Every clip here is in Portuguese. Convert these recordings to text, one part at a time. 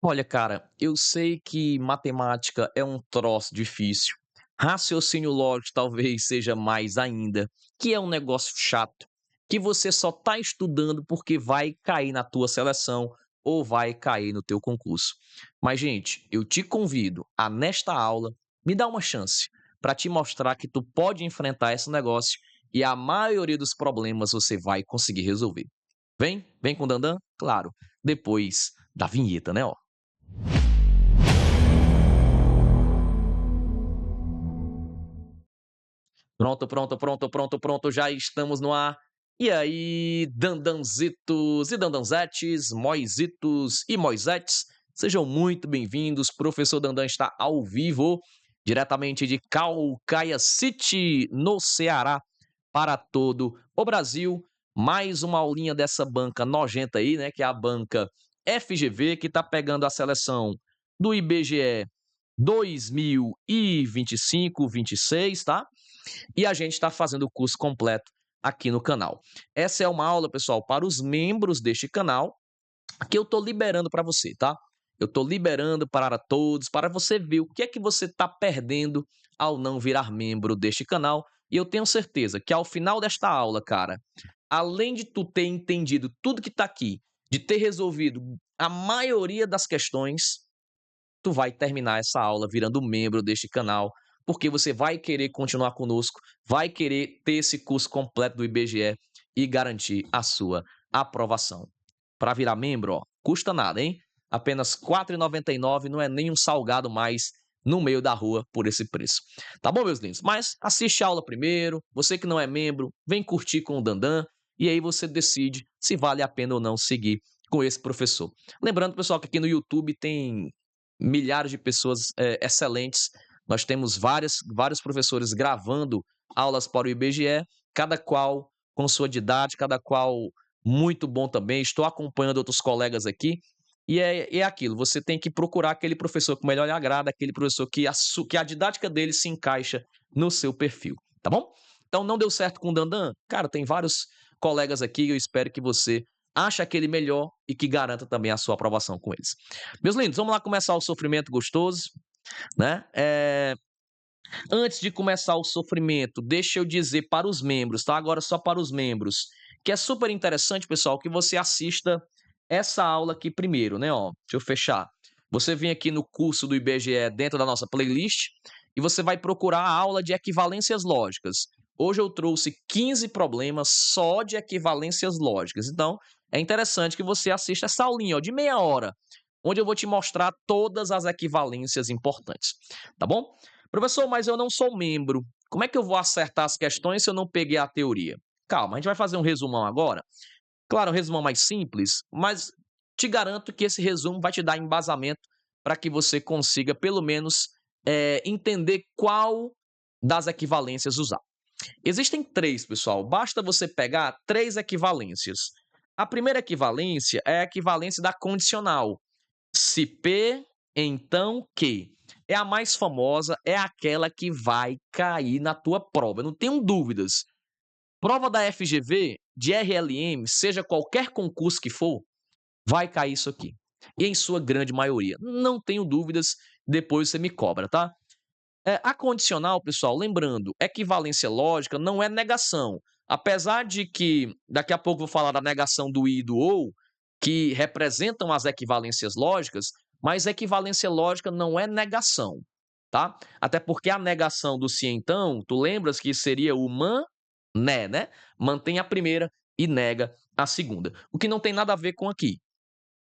Olha, cara, eu sei que matemática é um troço difícil. Raciocínio lógico talvez seja mais ainda, que é um negócio chato, que você só tá estudando porque vai cair na tua seleção ou vai cair no teu concurso. Mas, gente, eu te convido a, nesta aula, me dar uma chance para te mostrar que tu pode enfrentar esse negócio e a maioria dos problemas você vai conseguir resolver. Vem com o Dandan? Claro, depois da vinheta, né, ó. Pronto, pronto, pronto, pronto, pronto, já estamos no ar. E aí, dandanzitos e dandanzetes, moisitos e moisetes, sejam muito bem-vindos. Professor Dandan está ao vivo, diretamente de Calcaia City, no Ceará, para todo o Brasil. Mais uma aulinha dessa banca nojenta aí, né? Que é a banca FGV, que está pegando a seleção do IBGE 2025-26, tá? E a gente está fazendo o curso completo aqui no canal. Essa é uma aula, pessoal, para os membros deste canal, que eu estou liberando para você, tá? Eu estou liberando para todos, para você ver o que é que você está perdendo ao não virar membro deste canal. E eu tenho certeza que ao final desta aula, cara, além de tu ter entendido tudo que está aqui, de ter resolvido a maioria das questões, tu vai terminar essa aula virando membro deste canal, porque você vai querer continuar conosco, vai querer ter esse curso completo do IBGE e garantir a sua aprovação. Para virar membro, ó, custa nada, hein? Apenas R$ 4,99, não é nem um salgado mais no meio da rua por esse preço. Tá bom, meus lindos? Mas assiste a aula primeiro, você que não é membro, vem curtir com o Dandan, e aí você decide se vale a pena ou não seguir com esse professor. Lembrando, pessoal, que aqui no YouTube tem milhares de pessoas excelentes. Nós temos vários professores gravando aulas para o IBGE, cada qual com sua didática, cada qual muito bom também. Estou acompanhando outros colegas aqui. E é aquilo, você tem que procurar aquele professor que melhor lhe agrada, aquele professor que a didática dele se encaixa no seu perfil, tá bom? Então não deu certo com o Dandan? Cara, tem vários colegas aqui e eu espero que você ache aquele melhor e que garanta também a sua aprovação com eles. Meus lindos, vamos lá começar o sofrimento gostoso, né? Antes de começar o sofrimento, deixa eu dizer para os membros, tá? Agora só para os membros, que é super interessante, pessoal, que você assista essa aula aqui primeiro, né? Ó, deixa eu fechar. Você vem aqui no curso do IBGE dentro da nossa playlist e você vai procurar a aula de equivalências lógicas. Hoje eu trouxe 15 problemas só de equivalências lógicas. Então, é interessante que você assista essa aulinha, ó, de meia hora, onde eu vou te mostrar todas as equivalências importantes, tá bom? Professor, mas eu não sou membro. Como é que eu vou acertar as questões se eu não peguei a teoria? Calma, a gente vai fazer um resumão agora. Claro, um resumão mais simples, mas te garanto que esse resumo vai te dar embasamento para que você consiga, pelo menos, entender qual das equivalências usar. Existem três, pessoal. Basta você pegar três equivalências. A primeira equivalência é a equivalência da condicional. Se P, então Q. É a mais famosa, é aquela que vai cair na tua prova. Eu não tenho dúvidas. Prova da FGV, de RLM, seja qualquer concurso que for, vai cair isso aqui. E em sua grande maioria. Não tenho dúvidas, depois você me cobra, tá? A condicional, pessoal, lembrando, equivalência lógica não é negação. Apesar de que daqui a pouco eu vou falar da negação do i e do ou, que representam as equivalências lógicas, mas equivalência lógica não é negação, tá? Até porque a negação do se então, tu lembras que seria o né? Mantém a primeira e nega a segunda. O que não tem nada a ver com aqui,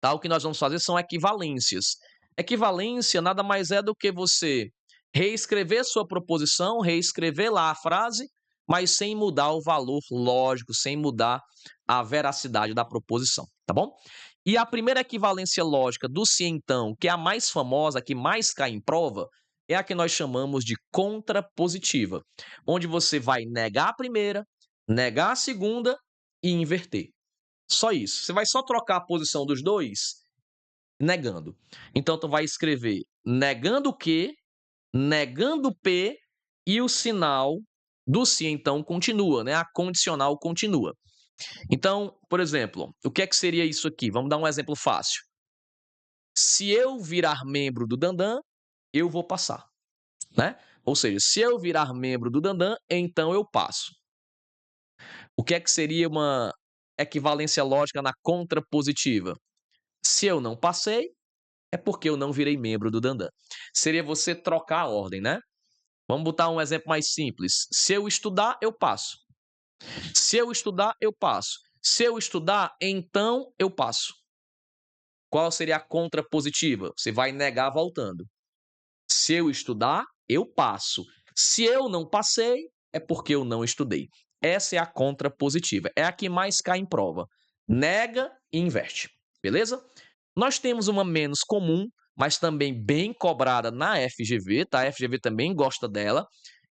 tá? O que nós vamos fazer são equivalências. Equivalência nada mais é do que você reescrever sua proposição, reescrever lá a frase, mas sem mudar o valor lógico, sem mudar a veracidade da proposição, tá bom? E a primeira equivalência lógica do se então, que é a mais famosa, a que mais cai em prova, é a que nós chamamos de contrapositiva, onde você vai negar a primeira, negar a segunda e inverter. Só isso. Você vai só trocar a posição dos dois negando. Então, tu vai escrever negando Q, negando P e o sinal do se então continua, né? A condicional continua. Então, por exemplo, o que é que seria isso aqui? Vamos dar um exemplo fácil. Se eu virar membro do Dandan, eu vou passar, né? Ou seja, se eu virar membro do Dandan, então eu passo. O que é que seria uma equivalência lógica na contrapositiva? Se eu não passei, é porque eu não virei membro do Dandan. Seria você trocar a ordem, né? Vamos botar um exemplo mais simples. Se eu estudar, eu passo. Se eu estudar, eu passo. Se eu estudar, então eu passo. Qual seria a contrapositiva? Você vai negar voltando. Se eu estudar, eu passo. Se eu não passei, é porque eu não estudei. Essa é a contrapositiva. É a que mais cai em prova. Nega e inverte. Beleza? Nós temos uma menos comum, mas também bem cobrada na FGV, tá? A FGV também gosta dela,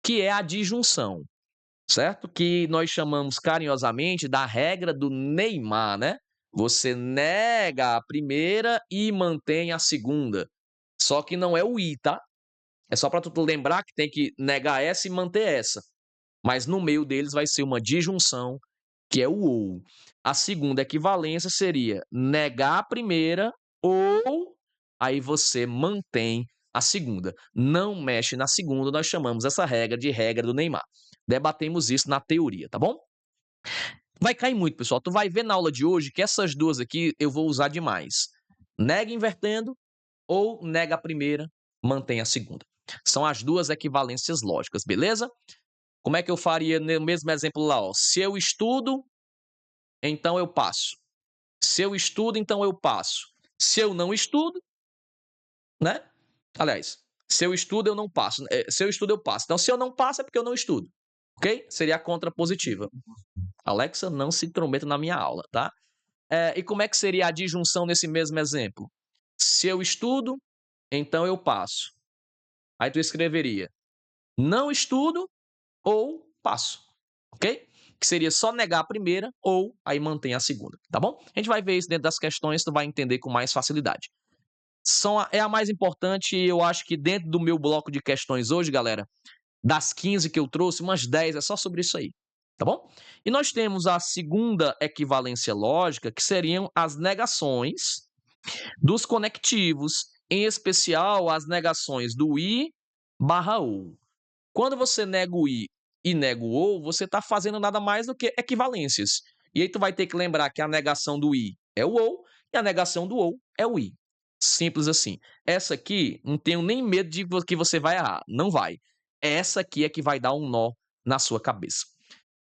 que é a disjunção, certo? Que nós chamamos carinhosamente da regra do Neymar, né? Você nega a primeira e mantém a segunda. Só que não é o I, tá? É só para tu lembrar que tem que negar essa e manter essa. Mas no meio deles vai ser uma disjunção, que é o ou. A segunda equivalência seria negar a primeira ou aí você mantém a segunda. Não mexe na segunda, nós chamamos essa regra de regra do Neymar. Debatemos isso na teoria, tá bom? Vai cair muito, pessoal. Tu vai ver na aula de hoje que essas duas aqui eu vou usar demais. Nega invertendo ou nega a primeira, mantém a segunda. São as duas equivalências lógicas, beleza? Como é que eu faria no mesmo exemplo lá? Ó? Se eu estudo, então eu passo. Se eu estudo, então eu passo. Se eu não estudo, né? Aliás, se eu estudo, eu não passo. Se eu estudo, eu passo. Então, se eu não passo, é porque eu não estudo. Ok? Seria a contrapositiva. Alexa, não se intrometa na minha aula, tá? E como é que seria a disjunção nesse mesmo exemplo? Se eu estudo, então eu passo. Aí tu escreveria não estudo ou passo, ok? Que seria só negar a primeira ou aí mantém a segunda, tá bom? A gente vai ver isso dentro das questões, tu vai entender com mais facilidade. É a mais importante e eu acho que dentro do meu bloco de questões hoje, galera, das 15 que eu trouxe, umas 10 é só sobre isso aí, tá bom? E nós temos a segunda equivalência lógica, que seriam as negações dos conectivos, em especial as negações do i barra ou. Quando você nega o i e nega o ou, você está fazendo nada mais do que equivalências. E aí tu vai ter que lembrar que a negação do i é o ou e a negação do ou é o i. Simples assim. Essa aqui, não tenho nem medo de que você vai errar. Não vai. Essa aqui é que vai dar um nó na sua cabeça.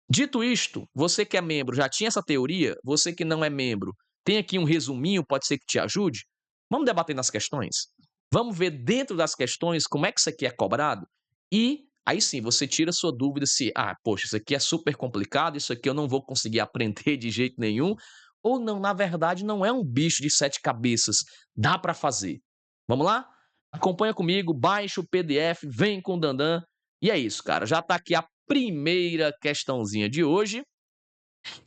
Dito isto, você que é membro já tinha essa teoria? Você que não é membro, tem aqui um resuminho, pode ser que te ajude? Vamos debater nas questões? Vamos ver dentro das questões como é que isso aqui é cobrado? E aí sim, você tira sua dúvida se, poxa, isso aqui é super complicado, isso aqui eu não vou conseguir aprender de jeito nenhum, ou não, na verdade, não é um bicho de 7 cabeças, dá para fazer. Vamos lá? Acompanha comigo, baixa o PDF, vem com o Dandan, e é isso, cara, já tá aqui a primeira questãozinha de hoje,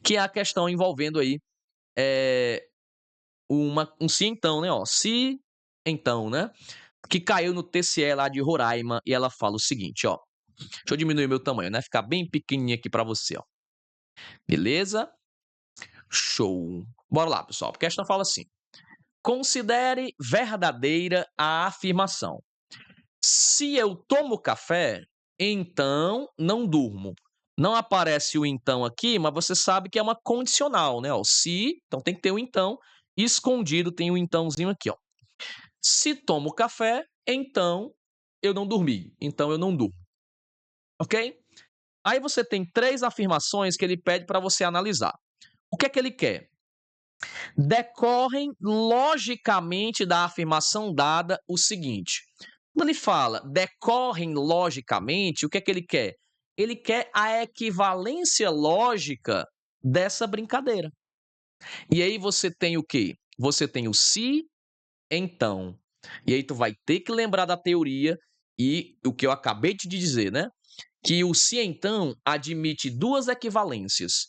que é a questão envolvendo aí um se então, né? Ó, se então, né? Que caiu no TCE lá de Roraima e ela fala o seguinte, ó. Deixa eu diminuir meu tamanho, né? Ficar bem pequenininho aqui para você, ó. Beleza? Show. Bora lá, pessoal. A questão fala assim: considere verdadeira a afirmação. Se eu tomo café, então não durmo. Não aparece o então aqui, mas você sabe que é uma condicional, né? Ó, se, então tem que ter o então. Escondido tem o entãozinho aqui, ó. Se tomo café, então eu não dormi. Então eu não durmo. Ok? Aí você tem 3 afirmações que ele pede para você analisar. O que é que ele quer? Decorrem logicamente da afirmação dada o seguinte. Quando ele fala decorrem logicamente, o que é que ele quer? Ele quer a equivalência lógica dessa brincadeira. E aí você tem o quê? Você tem o se, então. E aí tu vai ter que lembrar da teoria e o que eu acabei de dizer, né? Que o se, então, admite 2 equivalências.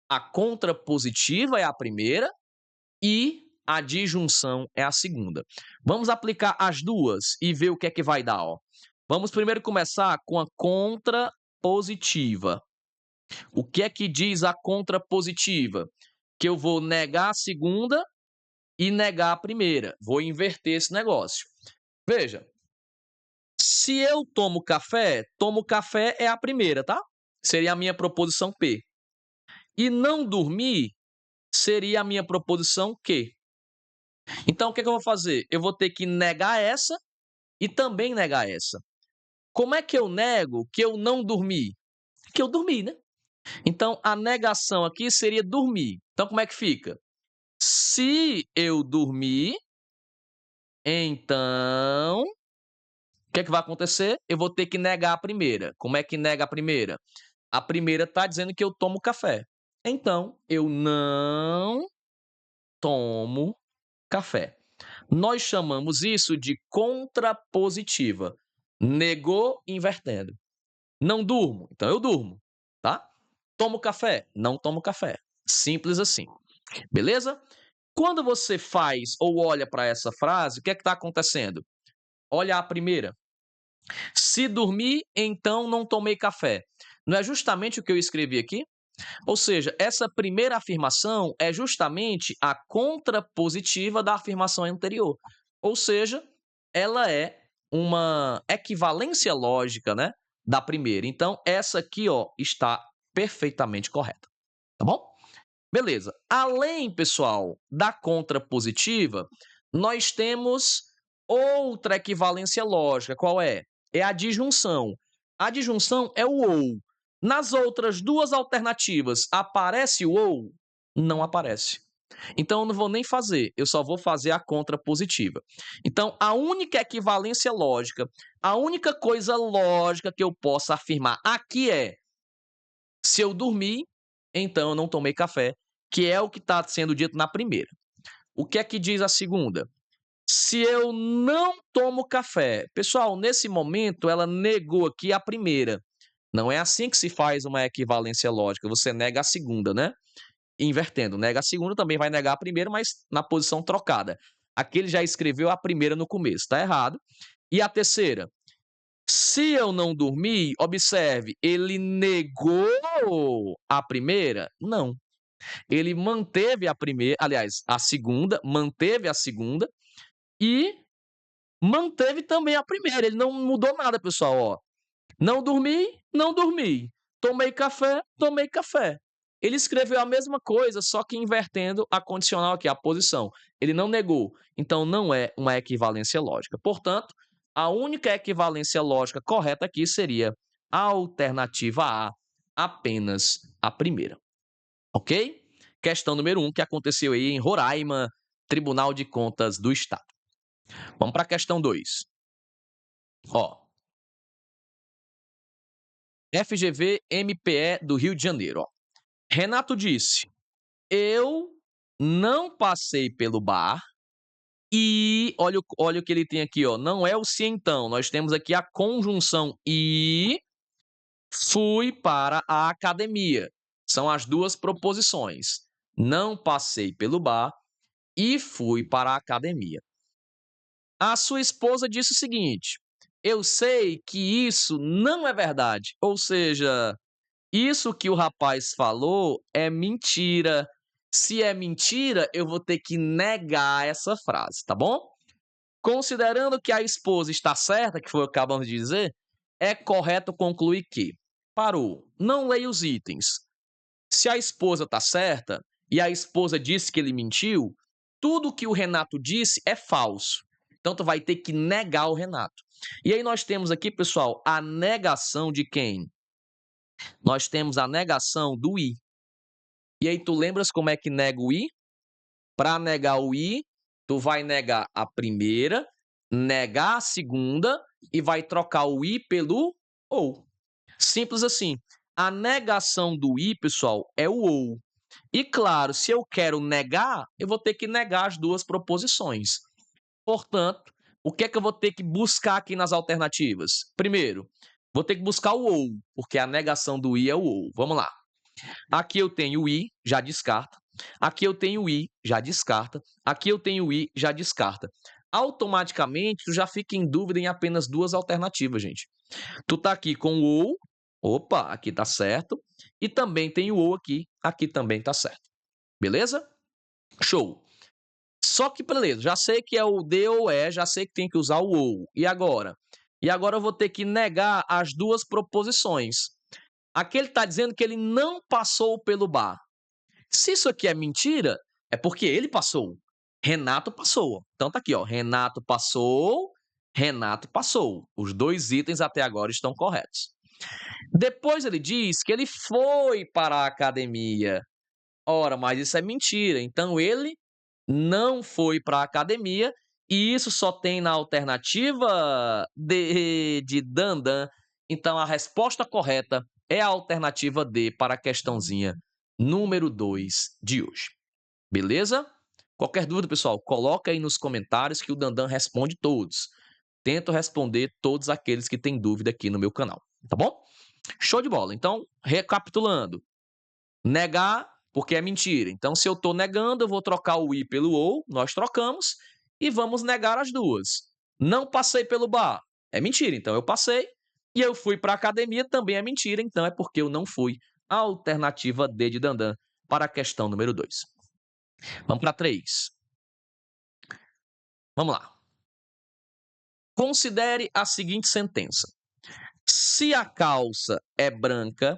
A contrapositiva é a primeira e a disjunção é a segunda. Vamos aplicar as duas e ver o que é que vai dar, ó. Vamos primeiro começar com a contrapositiva. O que é que diz a contrapositiva? Que eu vou negar a segunda e negar a primeira. Vou inverter esse negócio. Veja, se eu tomo café é a primeira, tá? Seria a minha proposição P. E não dormir seria a minha proposição Q. Então, o que eu vou fazer? Eu vou ter que negar essa e também negar essa. Como é que eu nego que eu não dormi? Que eu dormi, né? Então, a negação aqui seria dormir. Então, como é que fica? Se eu dormir, então, o que é que vai acontecer? Eu vou ter que negar a primeira. Como é que nega a primeira? A primeira está dizendo que eu tomo café. Então, eu não tomo café. Nós chamamos isso de contrapositiva. Negou, invertendo. Não durmo, então eu durmo, tá? Tomo café? Não tomo café. Simples assim. Beleza? Quando você faz ou olha para essa frase, o que é que está acontecendo? Olha a primeira. Se dormir, então não tomei café. Não é justamente o que eu escrevi aqui? Ou seja, essa primeira afirmação é justamente a contrapositiva da afirmação anterior. Ou seja, ela é uma equivalência lógica, né, da primeira. Então, essa aqui, ó, está perfeitamente correta. Tá bom? Beleza. Além, pessoal, da contrapositiva, nós temos outra equivalência lógica. Qual é? É a disjunção. A disjunção é o ou. Nas outras duas alternativas, aparece o ou? Não aparece. Então, eu não vou nem fazer, eu só vou fazer a contrapositiva. Então, a única equivalência lógica, a única coisa lógica que eu posso afirmar aqui é: se eu dormir, então eu não tomei café, que é o que está sendo dito na primeira. O que é que diz a segunda? Se eu não tomo café. Pessoal, nesse momento ela negou aqui a primeira. Não é assim que se faz uma equivalência lógica. Você nega a segunda, né? Invertendo. Nega a segunda, também vai negar a primeira, mas na posição trocada. Aqui ele já escreveu a primeira no começo. Está errado. E a terceira? Se eu não dormir, observe, ele negou a primeira? Não. Ele manteve a primeira, aliás, a segunda, manteve a segunda e manteve também a primeira. Ele não mudou nada, pessoal, ó. Não dormi, não dormi. Tomei café, tomei café. Ele escreveu a mesma coisa, só que invertendo a condicional aqui, a posição. Ele não negou. Então, não é uma equivalência lógica. Portanto, a única equivalência lógica correta aqui seria a alternativa A, apenas a primeira. Ok? Questão número 1, que aconteceu aí em Roraima, Tribunal de Contas do Estado. Vamos para a questão 2. Ó, FGV MPE do Rio de Janeiro. Ó. Renato disse: eu não passei pelo bar e olha o que ele tem aqui, ó. Não é o se então. Nós temos aqui a conjunção e fui para a academia. São as duas proposições. Não passei pelo bar e fui para a academia. A sua esposa disse o seguinte: eu sei que isso não é verdade. Ou seja, isso que o rapaz falou é mentira. Se é mentira, eu vou ter que negar essa frase, tá bom? Considerando que a esposa está certa, que foi o que acabamos de dizer, é correto concluir que parou, não leia os itens. Se a esposa está certa e a esposa disse que ele mentiu, tudo que o Renato disse é falso. Então, tu vai ter que negar o Renato. E aí nós temos aqui, pessoal, a negação de quem? Nós temos a negação do I. E aí tu lembras como é que nega o I? Para negar o I, tu vai negar a primeira, negar a segunda e vai trocar o I pelo OU. Simples assim. A negação do I, pessoal, é o OU. E claro, se eu quero negar, eu vou ter que negar as duas proposições. Portanto, o que é que eu vou ter que buscar aqui nas alternativas? Primeiro, vou ter que buscar o OU, porque a negação do I é o OU. Vamos lá. Aqui eu tenho o I, já descarta. Aqui eu tenho o I, já descarta. Aqui eu tenho o I, já descarta. Automaticamente, tu já fica em dúvida em apenas duas alternativas, gente. Tu tá aqui com o OU, opa, aqui tá certo. E também tem o OU aqui também tá certo. Beleza? Show. Só que beleza, já sei que é o D ou E, já sei que tem que usar o ou. E agora? E agora eu vou ter que negar as duas proposições. Aqui ele está dizendo que ele não passou pelo bar. Se isso aqui é mentira, é porque ele passou. Renato passou. Então tá aqui, ó. Renato passou, Renato passou. Os dois itens até agora estão corretos. Depois ele diz que ele foi para a academia. Ora, mas isso é mentira. Então ele não foi para a academia e isso só tem na alternativa D de Dandan. Então a resposta correta é a alternativa D para a questãozinha número 2 de hoje. Beleza? Qualquer dúvida, pessoal, coloca aí nos comentários que o Dandan responde todos. Tento responder todos aqueles que têm dúvida aqui no meu canal, tá bom? Show de bola. Então, recapitulando. Negar porque é mentira. Então, se eu estou negando, eu vou trocar o i pelo ou, nós trocamos, e vamos negar as duas. Não passei pelo bar, é mentira, então eu passei. E eu fui para a academia, também é mentira, então é porque eu não fui. A alternativa D de Dandan para a questão número 2. Vamos para 3. Vamos lá. Considere a seguinte sentença. Se a calça é branca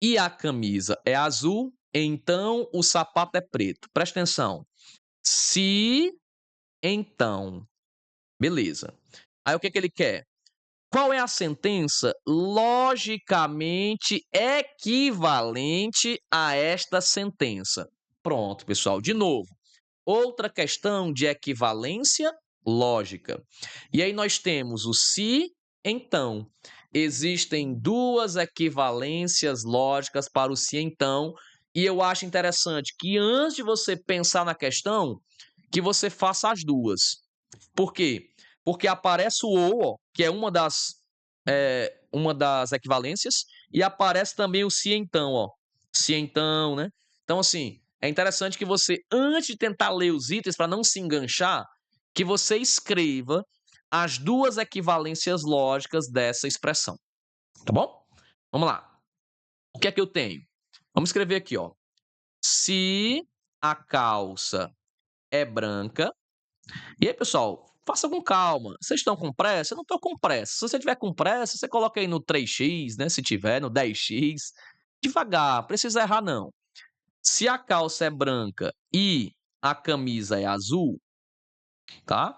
e a camisa é azul, então o sapato é preto. Presta atenção. Se, então. Beleza. Aí o que ele quer? Qual é a sentença logicamente equivalente a esta sentença? Pronto, pessoal. De novo, outra questão de equivalência lógica. E aí nós temos o se, então. Existem duas equivalências lógicas para o se, então. E eu acho interessante que antes de você pensar na questão, que você faça as duas. Por quê? Porque aparece o ou, ó, que é uma das equivalências, e aparece também o se então, ó. Se então, né? Então, assim, é interessante que você, antes de tentar ler os itens, para não se enganchar, que você escreva as duas equivalências lógicas dessa expressão. Tá bom? Vamos lá. O que é que eu tenho? Vamos escrever aqui, ó. Se a calça é branca. E aí, pessoal, faça com calma. Vocês estão com pressa? Eu não estou com pressa. Se você tiver com pressa, você coloca aí no 3x, né? Se tiver, no 10x. Devagar, precisa errar não. Se a calça é branca e a camisa é azul, tá?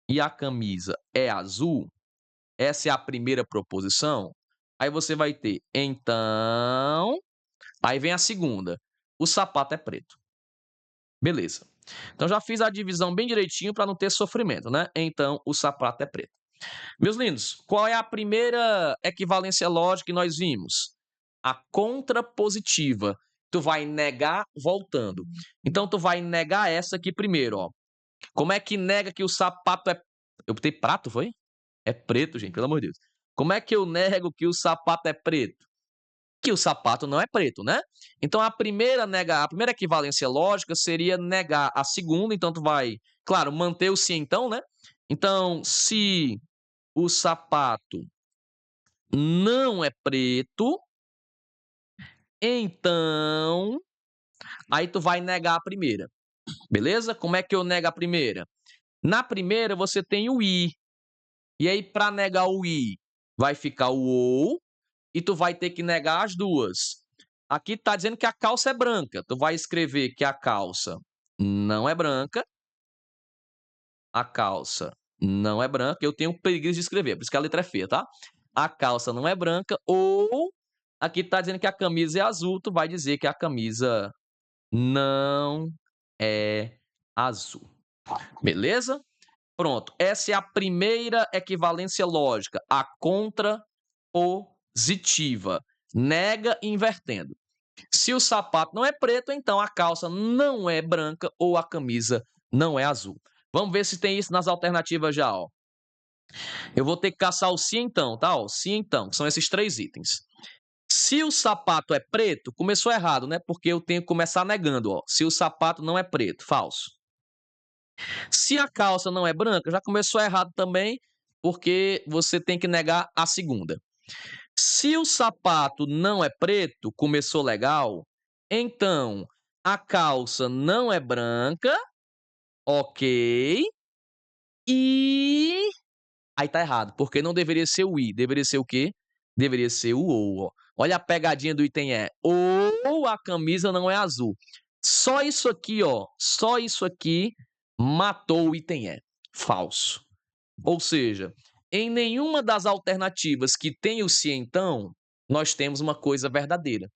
E a camisa é azul, essa é a primeira proposição. Aí você vai ter, então... Aí vem a segunda. O sapato é preto. Beleza. Então já fiz a divisão bem direitinho para não ter sofrimento, né? Então o sapato é preto. Meus lindos, qual é a primeira equivalência lógica que nós vimos? A contrapositiva. Tu vai negar voltando. Então tu vai negar essa aqui primeiro, ó. Como é que nega que o sapato é... Eu botei prato, foi? É preto, gente, pelo amor de Deus. Como é que eu nego que o sapato é preto? Que o sapato não é preto, né? Então a primeira equivalência lógica seria negar a segunda, então tu vai, claro, manter o se então, né? Então, se o sapato não é preto, então aí tu vai negar a primeira. Beleza? Como é que eu nego a primeira? Na primeira você tem o i. E aí para negar o i, vai ficar o ou e tu vai ter que negar as duas. Aqui está dizendo que a calça é branca. Tu vai escrever que a calça não é branca. A calça não é branca. Eu tenho preguiça de escrever, por isso que a letra é feia, tá? A calça não é branca. Ou aqui está dizendo que a camisa é azul. Tu vai dizer que a camisa não é azul. Beleza? Pronto. Essa é a primeira equivalência lógica. A contrapositiva. Nega invertendo. Se o sapato não é preto, então a calça não é branca ou a camisa não é azul. Vamos ver se tem isso nas alternativas já, ó. Eu vou ter que caçar o se então, tá? Ó, se então, que são esses três itens. Se o sapato é preto, começou errado, né? Porque eu tenho que começar negando, ó. Se o sapato não é preto, falso. Se a calça não é branca, já começou errado também, porque você tem que negar a segunda. Se o sapato não é preto, começou legal, então a calça não é branca Ok. E aí tá errado, porque não deveria ser o "e", deveria ser o quê? Deveria ser o "ou", ó. Olha a pegadinha do item E. Ou a camisa não é azul. Só isso aqui, ó, só isso aqui matou o item E. Falso. Ou seja, em nenhuma das alternativas que tem o "se então", nós temos uma coisa verdadeira.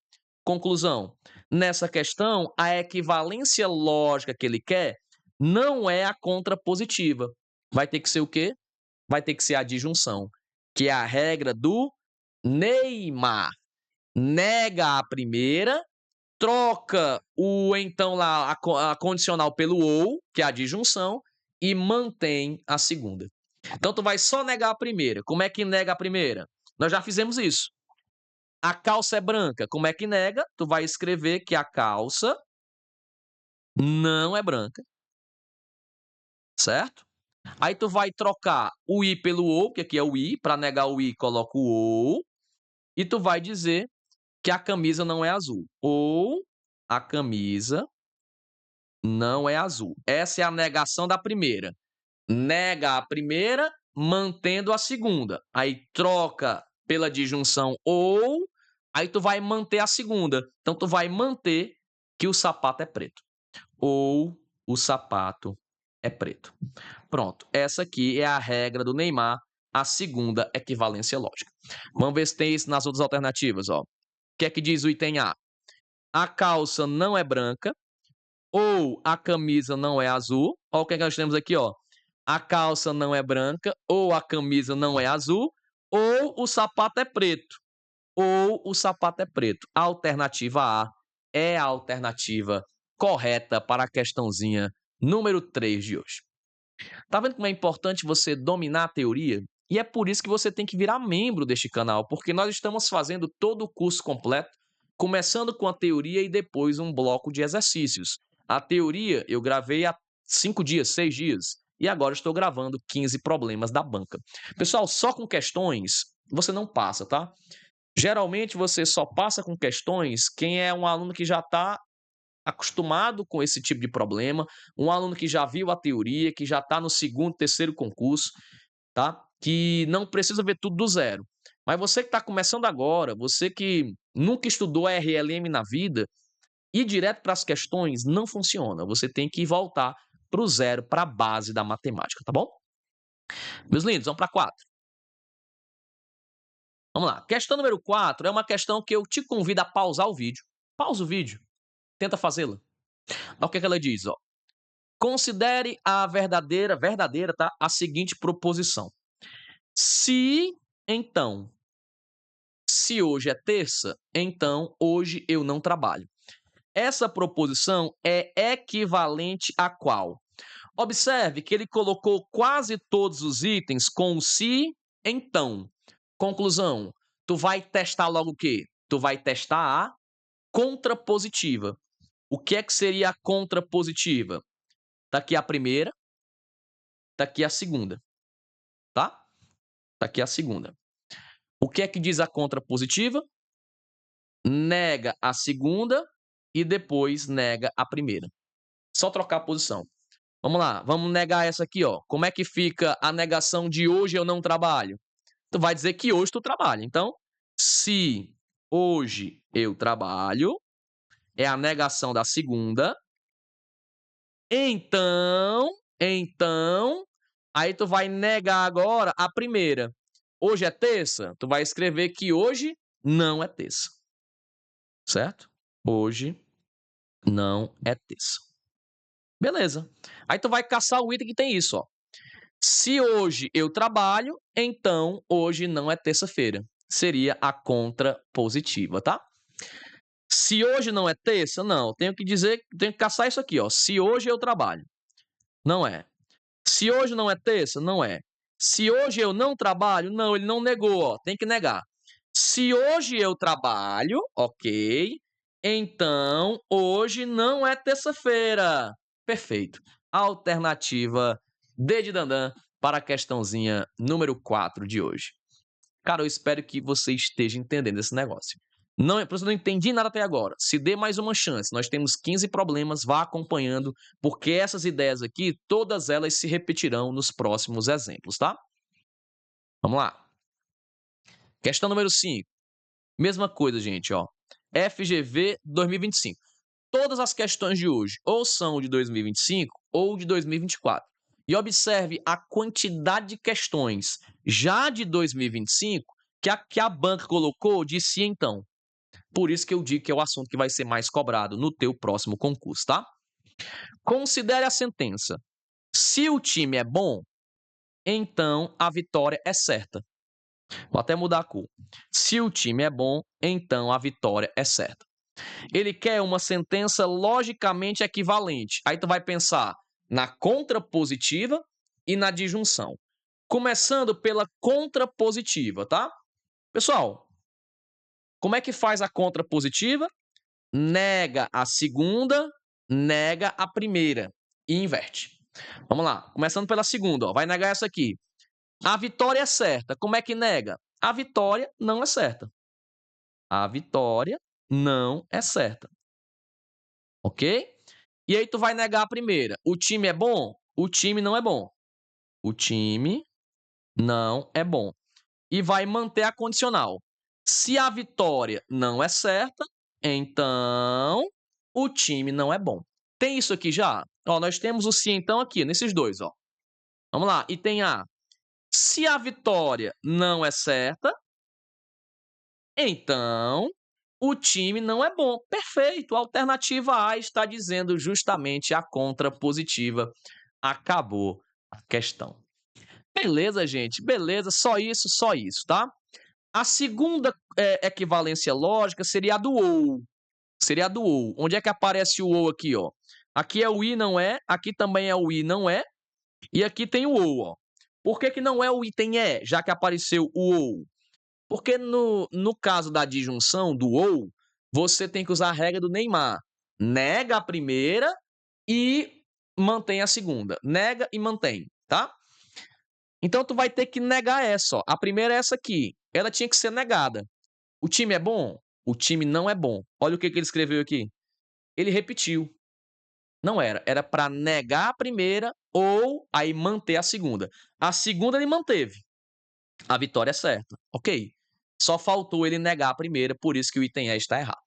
Conclusão: nessa questão, a equivalência lógica que ele quer não é a contrapositiva. Vai ter que ser o quê? Vai ter que ser a disjunção, que é a regra do Neymar. Nega a primeira, troca o então lá a condicional pelo ou, que é a disjunção, e mantém a segunda. Então tu vai só negar a primeira. Como é que nega a primeira? Nós já fizemos isso. A calça é branca. Como é que nega? Tu vai escrever que a calça não é branca, certo? Aí tu vai trocar o "i" pelo "ou", que aqui é o "i", para negar o "i", coloca o "ou", e tu vai dizer que a camisa não é azul. Ou a camisa não é azul. Essa é a negação da primeira. Nega a primeira, mantendo a segunda. Aí troca pela disjunção ou, aí tu vai manter a segunda. Então tu vai manter que o sapato é preto. Ou o sapato é preto. Pronto. Essa aqui é a regra do Neymar, a segunda equivalência lógica. Vamos ver se tem isso nas outras alternativas, ó. O que é que diz o item A? A calça não é branca, ou a camisa não é azul. Olha o que nós temos aqui, ó. A calça não é branca, ou a camisa não é azul, ou o sapato é preto. Ou o sapato é preto. A alternativa A é a alternativa correta para a questãozinha número 3 de hoje. Tá vendo como é importante você dominar a teoria? E é por isso que você tem que virar membro deste canal, porque nós estamos fazendo todo o curso completo, começando com a teoria e depois um bloco de exercícios. A teoria eu gravei há 5 dias, 6 dias, e agora estou gravando 15 problemas da banca. Pessoal, só com questões você não passa, tá? Geralmente você só passa com questões quem é um aluno que já está acostumado com esse tipo de problema, um aluno que já viu a teoria, que já está no segundo, terceiro concurso, tá? Que não precisa ver tudo do zero. Mas você que está começando agora, você que nunca estudou RLM na vida, ir direto para as questões não funciona. Você tem que voltar para o zero, para a base da matemática, tá bom? Meus lindos, vamos para 4. Vamos lá. Questão número 4 é uma questão que eu te convido a pausar o vídeo. Pausa o vídeo. Tenta fazê-la. Olha o que ela diz, ó. Considere a verdadeira, tá? A seguinte proposição. Se, então, se hoje é terça, então hoje eu não trabalho. Essa proposição é equivalente a qual? Observe que ele colocou quase todos os itens com o se, então. Conclusão, tu vai testar logo o quê? Tu vai testar a contrapositiva. O que é que seria a contrapositiva? Tá aqui a primeira, tá aqui a segunda, tá? Tá aqui a segunda. O que é que diz a contrapositiva? Nega a segunda e depois nega a primeira. Só trocar a posição. Vamos lá, vamos negar essa aqui, ó. Como é que fica a negação de hoje eu não trabalho? Tu vai dizer que hoje tu trabalha. Então, se hoje eu trabalho, é a negação da segunda. Então, aí tu vai negar agora a primeira. Hoje é terça? Tu vai escrever que hoje não é terça. Certo? Hoje não é terça. Beleza. Aí tu vai caçar o item que tem isso, ó. Se hoje eu trabalho, então hoje não é terça-feira. Seria a contrapositiva, tá? Se hoje não é terça, não. Tenho que caçar isso aqui, ó. Se hoje eu trabalho. Não é. Se hoje não é terça, não é. Se hoje eu não trabalho, não, ele não negou, ó. Tem que negar. Se hoje eu trabalho, ok. Então, hoje não é terça-feira. Perfeito. Alternativa D de Dandan para a questãozinha número 4 de hoje. Cara, eu espero que você esteja entendendo esse negócio. Não, professor, não entendi nada até agora. Se dê mais uma chance. Nós temos 15 problemas, vá acompanhando, porque essas ideias aqui, todas elas se repetirão nos próximos exemplos, tá? Vamos lá. Questão número 5. Mesma coisa, gente, ó. FGV 2025. Todas as questões de hoje ou são de 2025 ou de 2024. E observe a quantidade de questões já de 2025 que a banca colocou de si então. Por isso que eu digo que é o assunto que vai ser mais cobrado no teu próximo concurso, tá? Considere a sentença. Se o time é bom, então a vitória é certa. Vou até mudar a cor. Se o time é bom, então a vitória é certa. Ele quer uma sentença logicamente equivalente. Aí tu vai pensar na contrapositiva e na disjunção. Começando pela contrapositiva, tá? Pessoal, como é que faz a contrapositiva? Nega a segunda, nega a primeira e inverte. Vamos lá, começando pela segunda, ó, vai negar essa aqui. A vitória é certa. Como é que nega? A vitória não é certa. A vitória não é certa. Ok? E aí tu vai negar a primeira. O time é bom? O time não é bom. O time não é bom. E vai manter a condicional. Se a vitória não é certa, então o time não é bom. Tem isso aqui já? Ó, nós temos o se então aqui, nesses dois, ó. Vamos lá. E tem a se a vitória não é certa, então o time não é bom. Perfeito. A alternativa A está dizendo justamente a contrapositiva. Acabou a questão. Beleza, gente? Beleza. Só isso, tá? A segunda equivalência lógica seria a do ou. Seria a do ou. Onde é que aparece o ou aqui, ó? Aqui é o i, não é. Aqui também é o i, não é. E aqui tem o ou, ó. Por que não é o item é, já que apareceu o ou? Porque no caso da disjunção, do ou, você tem que usar a regra do Neymar. Nega a primeira e mantém a segunda. Nega e mantém, tá? Então, tu vai ter que negar essa, ó. A primeira é essa aqui. Ela tinha que ser negada. O time é bom? O time não é bom. Olha o que ele escreveu aqui. Ele repetiu. Não era. Era para negar a primeira ou aí manter a segunda. A segunda ele manteve. A vitória é certa. Ok. Só faltou ele negar a primeira, por isso que o item E está errado.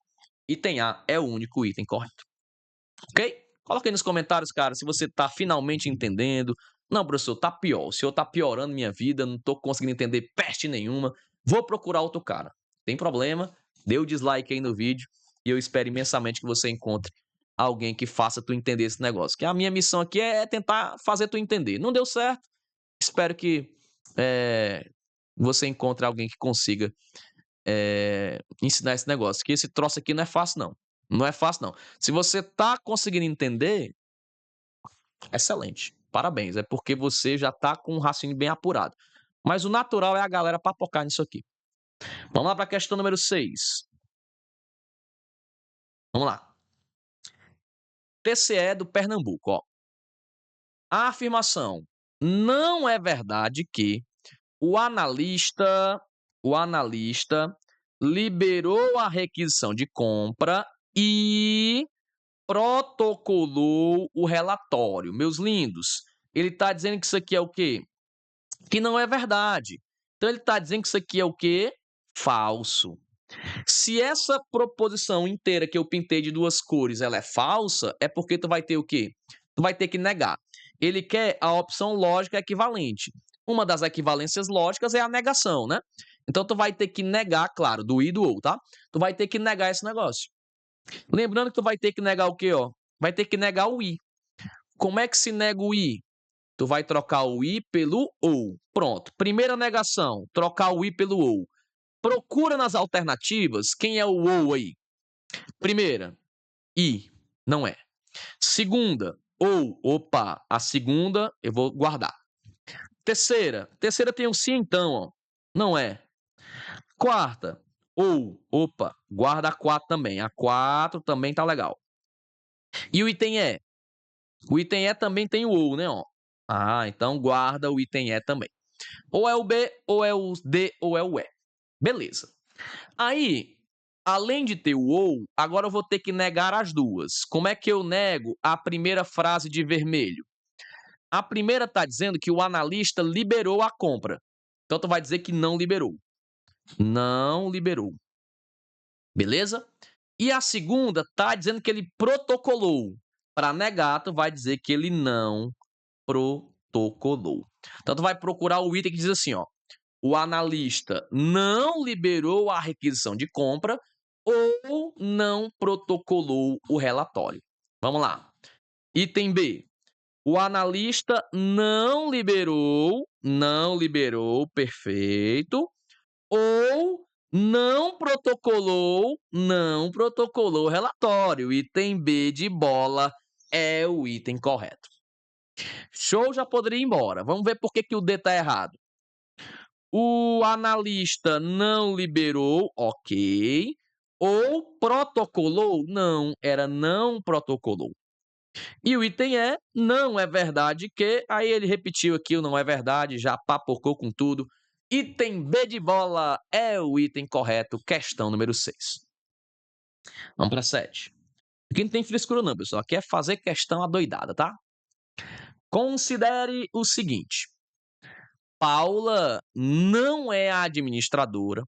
Item A é o único item correto. Ok? Coloca aí nos comentários, cara, se você está finalmente entendendo. Não, professor, tá pior. O senhor tá piorando minha vida, não tô conseguindo entender peste nenhuma. Vou procurar outro cara. Tem problema? Dê o dislike aí no vídeo e eu espero imensamente que você encontre alguém que faça tu entender esse negócio. Que a minha missão aqui é tentar fazer tu entender. Não deu certo? Espero que você encontre alguém que consiga ensinar esse negócio. Que esse troço aqui não é fácil, não. Não é fácil, não. Se você tá conseguindo entender, excelente. Parabéns. É porque você já tá com um raciocínio bem apurado. Mas o natural é a galera papocar nisso aqui. Vamos lá para a questão número 6. Vamos lá. TCE do Pernambuco, ó. A afirmação: não é verdade que o analista liberou a requisição de compra e protocolou o relatório. Meus lindos, ele está dizendo que isso aqui é o quê? Que não é verdade. Então, ele está dizendo que isso aqui é o quê? Falso. Se essa proposição inteira que eu pintei de duas cores, ela é falsa, é porque tu vai ter o quê? Tu vai ter que negar. Ele quer a opção lógica equivalente. Uma das equivalências lógicas é a negação, né? Então, tu vai ter que negar, claro, do i e do ou, tá? Tu vai ter que negar esse negócio. Lembrando que tu vai ter que negar o quê, ó? Vai ter que negar o i. Como é que se nega o i? Tu vai trocar o i pelo ou. Pronto. Primeira negação, trocar o i pelo ou. Procura nas alternativas quem é o ou aí. Primeira, i, não é. Segunda, ou, opa, a segunda eu vou guardar. Terceira tem o sim então, ó, não é. Quarta, ou, opa, guarda a 4 também. A 4 também tá legal. E o item E? O item E também tem o ou, né, ó. Ah, então guarda o item E também. Ou é o B, ou é o D, ou é o E. Beleza. Aí, Além de ter o ou, agora eu vou ter que negar as duas. Como é que eu nego a primeira frase de vermelho? A primeira está dizendo que o analista liberou a compra. Então, tu vai dizer que não liberou. Não liberou. Beleza? E a segunda está dizendo que ele protocolou. Para negar, tu vai dizer que ele não protocolou. Então, tu vai procurar o item que diz assim, ó. O analista não liberou a requisição de compra ou não protocolou o relatório. Vamos lá. Item B. O analista não liberou, perfeito, ou não protocolou o relatório. Item B de bola é o item correto. Show, já poderia ir embora. Vamos ver por que o D está errado. O analista não liberou, ok. Ou protocolou? Não, era não protocolou. E o item é, não é verdade que, aí ele repetiu aqui o não é verdade, já papocou com tudo. Item B de bola é o item correto, questão número 6. Vamos para 7. Aqui não tem frescura não, pessoal, aqui é fazer questão adoidada, tá? Considere o seguinte. Paula não é administradora,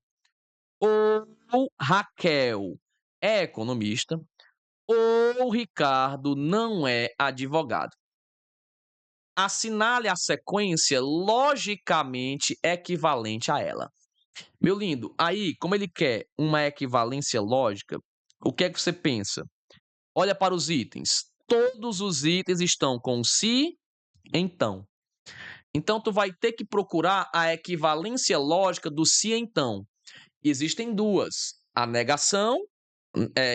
ou Raquel é economista, ou Ricardo não é advogado. Assinale a sequência logicamente equivalente a ela. Meu lindo, aí, como ele quer uma equivalência lógica, o que é que você pensa? Olha para os itens. Todos os itens estão com se, então. Então, tu vai ter que procurar a equivalência lógica do se, então. Existem duas. A negação,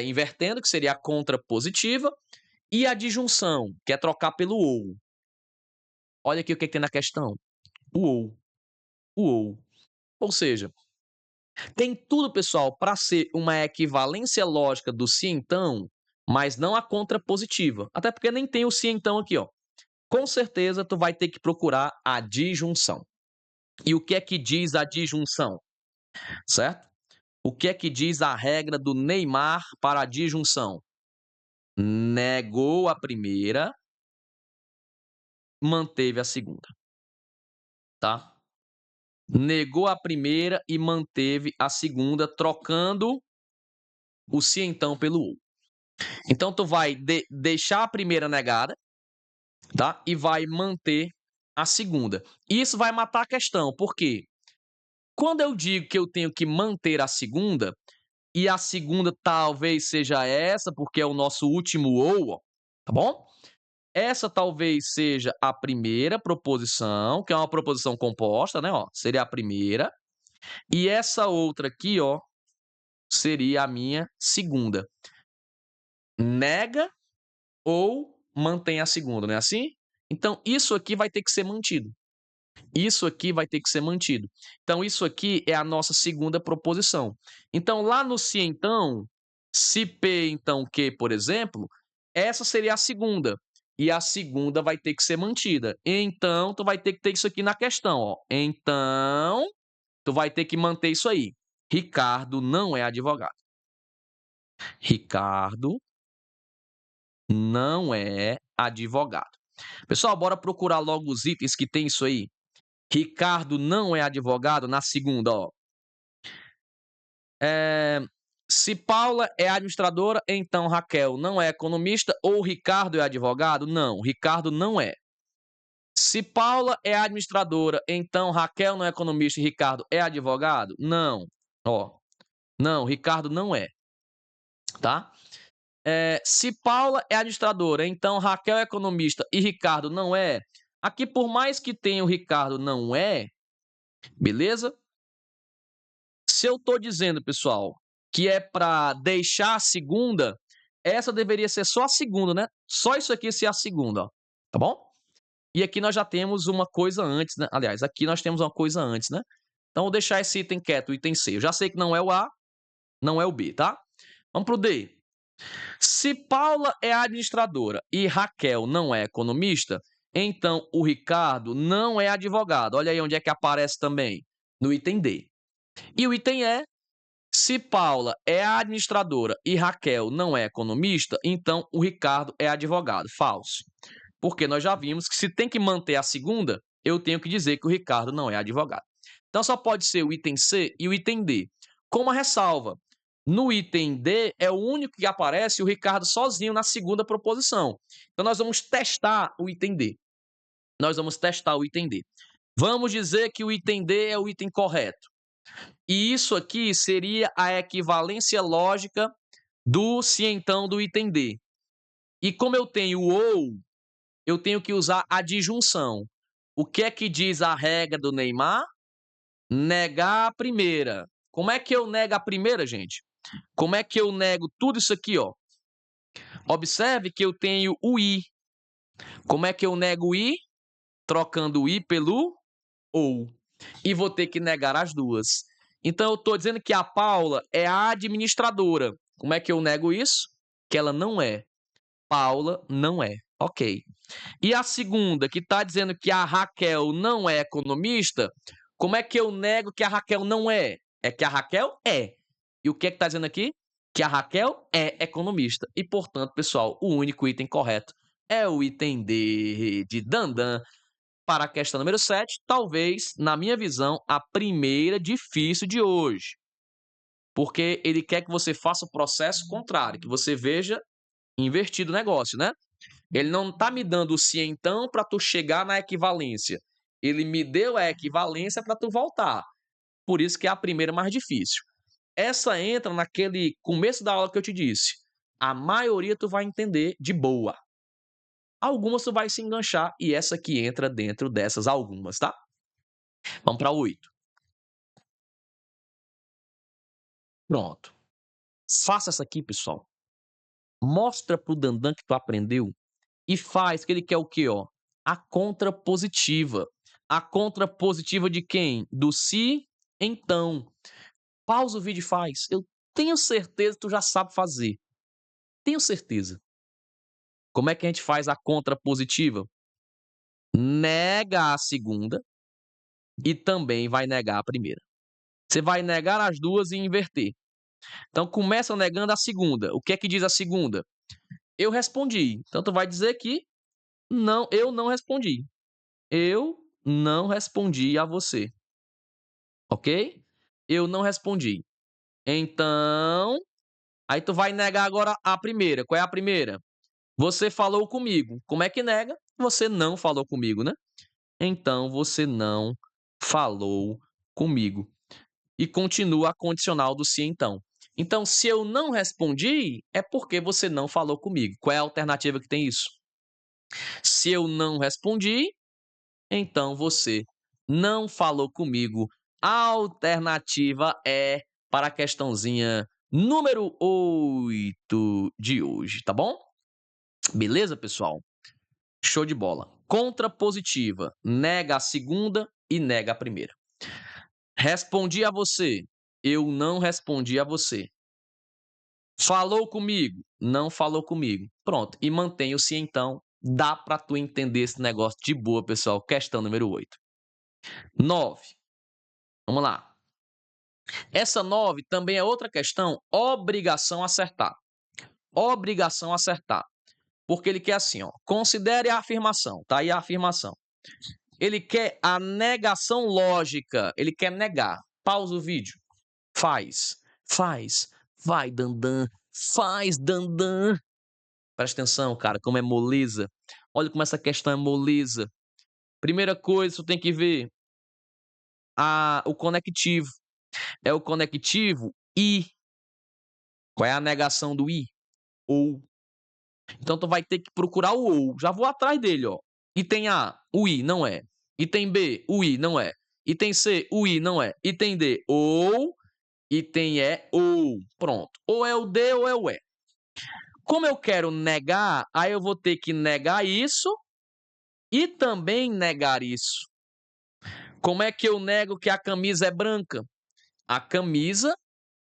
invertendo, que seria a contrapositiva, e a disjunção, que é trocar pelo ou. Olha aqui o que tem na questão. O ou. O ou. Ou seja, tem tudo, pessoal, para ser uma equivalência lógica do se então, mas não a contrapositiva. Até porque nem tem o se então aqui, ó. Com certeza tu vai ter que procurar a disjunção. E o que é que diz a disjunção? Certo? O que é que diz a regra do Neymar para a disjunção? Negou a primeira, manteve a segunda. Tá? Negou a primeira e manteve a segunda, trocando o se então pelo ou. Então, tu vai deixar a primeira negada, tá? E vai manter a segunda. Isso vai matar a questão, por quê? Quando eu digo que eu tenho que manter a segunda, e a segunda talvez seja essa, porque é o nosso último ou, ó, tá bom? Essa talvez seja a primeira proposição, que é uma proposição composta, né? Ó, seria a primeira. E essa outra aqui, ó, seria a minha segunda. Nega ou mantém a segunda, não é assim? Então, isso aqui vai ter que ser mantido. Isso aqui vai ter que ser mantido. Então, isso aqui é a nossa segunda proposição. Então, lá no se então, se P então Q, por exemplo, essa seria a segunda. E a segunda vai ter que ser mantida. Então, tu vai ter que ter isso aqui na questão, ó. Então, tu vai ter que manter isso aí. Ricardo não é advogado. Ricardo não é advogado. Pessoal, bora procurar logo os itens que tem isso aí. Ricardo não é advogado na segunda, ó. Se Paula é administradora, então Raquel não é economista ou Ricardo é advogado? Não, Ricardo não é. Se Paula é administradora, então Raquel não é economista e Ricardo é advogado? Não. Ó, não, Ricardo não é. Tá? Se Paula é administradora, então Raquel é economista e Ricardo não é. Aqui, por mais que tenha o Ricardo não é, beleza? Se eu estou dizendo, pessoal, que é para deixar a segunda, essa deveria ser só a segunda, né? Só isso aqui ser a segunda, ó. Tá bom? E aqui nós já temos uma coisa antes, né? Aliás, aqui nós temos uma coisa antes, né? Então, vou deixar esse item quieto, o item C. Eu já sei que não é o A, não é o B, tá? Vamos pro D. Se Paula é administradora e Raquel não é economista, então o Ricardo não é advogado. Olha aí onde é que aparece também, no item D. E o item E, Se Paula é a administradora e Raquel não é economista, então o Ricardo é advogado. Falso. Porque nós já vimos que se tem que manter a segunda, eu tenho que dizer que o Ricardo não é advogado. Então só pode ser o item C e o item D. Com uma ressalva. No item D é o único que aparece o Ricardo sozinho na segunda proposição. Então nós vamos testar o item D. Nós vamos testar o item D. Vamos dizer que o item D é o item correto. E isso aqui seria a equivalência lógica do se então do item D. E como eu tenho ou, eu tenho que usar a disjunção. O que é que diz a regra do Neymar? Negar a primeira. Como é que eu nego a primeira, gente? Como é que eu nego tudo isso aqui, ó? Observe que eu tenho o i. Como é que eu nego o i? Trocando o i pelo ou. E vou ter que negar as duas. Então, eu estou dizendo que a Paula é a administradora. Como é que eu nego isso? Que ela não é. Paula não é. Ok. E a segunda, que está dizendo que a Raquel não é economista, como é que eu nego que a Raquel não é? É que a Raquel é. E o que está dizendo aqui? Que a Raquel é economista. E, portanto, pessoal, o único item correto é o item D de Dandan. Para a questão número 7, talvez, na minha visão, a primeira difícil de hoje. Porque ele quer que você faça o processo contrário, que você veja invertido o negócio, né? Ele não está me dando o se então para tu chegar na equivalência. Ele me deu a equivalência para tu voltar. Por isso que é a primeira mais difícil. Essa entra naquele começo da aula que eu te disse. A maioria tu vai entender de boa. Algumas tu vai se enganchar e essa aqui entra dentro dessas algumas, tá? Vamos para 8. Pronto. Faça essa aqui, pessoal. Mostra pro Dandan que tu aprendeu e faz que ele quer o quê, ó? A contrapositiva. A contrapositiva de quem? Do se, então. Pausa o vídeo e faz. Eu tenho certeza que tu já sabe fazer. Tenho certeza. Como é que a gente faz a contrapositiva? Nega a segunda e também vai negar a primeira. Você vai negar as duas e inverter. Então começa negando a segunda. O que é que diz a segunda? Eu respondi. Então tu vai dizer que não, eu não respondi. Eu não respondi a você. Ok? Eu não respondi. Então, aí tu vai negar agora a primeira. Qual é a primeira? Você falou comigo. Como é que nega? Você não falou comigo, né? Então você não falou comigo. E continua a condicional do se então. Então, se eu não respondi, é porque você não falou comigo. Qual é a alternativa que tem isso? Se eu não respondi, então você não falou comigo. A alternativa é para a questãozinha número 8 de hoje, tá bom? Beleza, pessoal? Show de bola. Contrapositiva, nega a segunda e nega a primeira. Respondi a você, eu não respondi a você. Falou comigo, não falou comigo. Pronto, e mantenha-se então. Dá para tu entender esse negócio de boa, pessoal. Questão número 8. 9. Vamos lá. Essa 9 também é outra questão, obrigação acertar. Obrigação acertar. Porque ele quer assim, ó, considere a afirmação, tá aí a afirmação. Ele quer a negação lógica, ele quer negar. Pausa o vídeo. Faz. Vai, Dandan. Faz, Dandan. Presta atenção, cara, como é moleza. Olha como essa questão é moleza. Primeira coisa, tu tem que ver o conectivo. É o conectivo e. Qual é a negação do i? Ou. Então tu vai ter que procurar o ou. Já vou atrás dele, ó. Item A, o i não é. Item B, o i não é. Item C, o i não é. Item D, ou. Item E, ou. Pronto. Ou é o D ou é o E. Como eu quero negar, aí eu vou ter que negar isso e também negar isso. Como é que eu nego que a camisa é branca? A camisa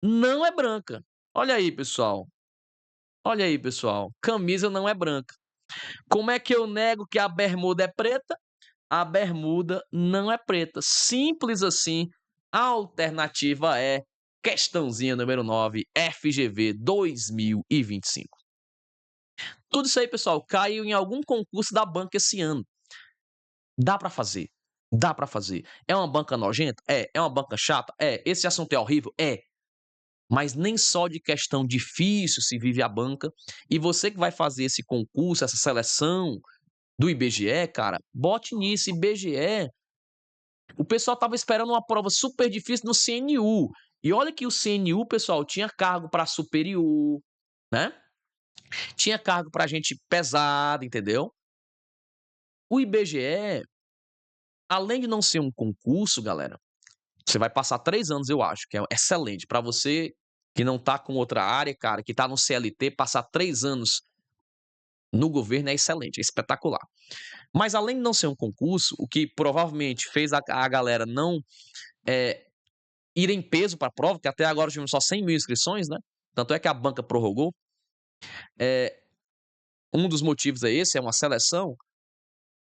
não é branca. Olha aí, pessoal. Olha aí, pessoal. Camisa não é branca. Como é que eu nego que a bermuda é preta? A bermuda não é preta. Simples assim. A alternativa é Questãozinha número 9, FGV 2025. Tudo isso aí, pessoal, caiu em algum concurso da banca esse ano. Dá pra fazer. Dá pra fazer. É uma banca nojenta? É. É uma banca chata? É. Esse assunto é horrível? É. Mas nem só de questão difícil se vive a banca. E você que vai fazer esse concurso, essa seleção do IBGE, cara, bote nisso, IBGE. O pessoal tava esperando uma prova super difícil no CNU. E olha que o CNU, pessoal, tinha cargo para superior, né? Tinha cargo para gente pesada, entendeu? O IBGE, além de não ser um concurso, galera, você vai passar 3 anos, eu acho, que é excelente. Para você que não tá com outra área, cara, que tá no CLT, passar 3 anos no governo é excelente, é espetacular. Mas além de não ser um concurso, o que provavelmente fez a galera não ir em peso para a prova, que até agora tivemos só 100 mil inscrições, né? Tanto é que a banca prorrogou. Um dos motivos é esse, é uma seleção,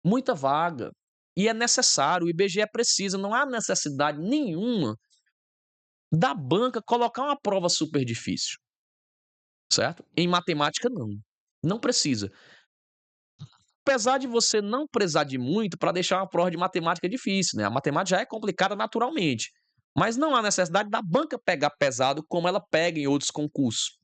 muita vaga. E é necessário, o IBGE precisa, não há necessidade nenhuma da banca colocar uma prova super difícil, certo? Em matemática, não. Não precisa. Apesar de você não precisar de muito para deixar uma prova de matemática difícil, né? A matemática já é complicada naturalmente. Mas não há necessidade da banca pegar pesado como ela pega em outros concursos.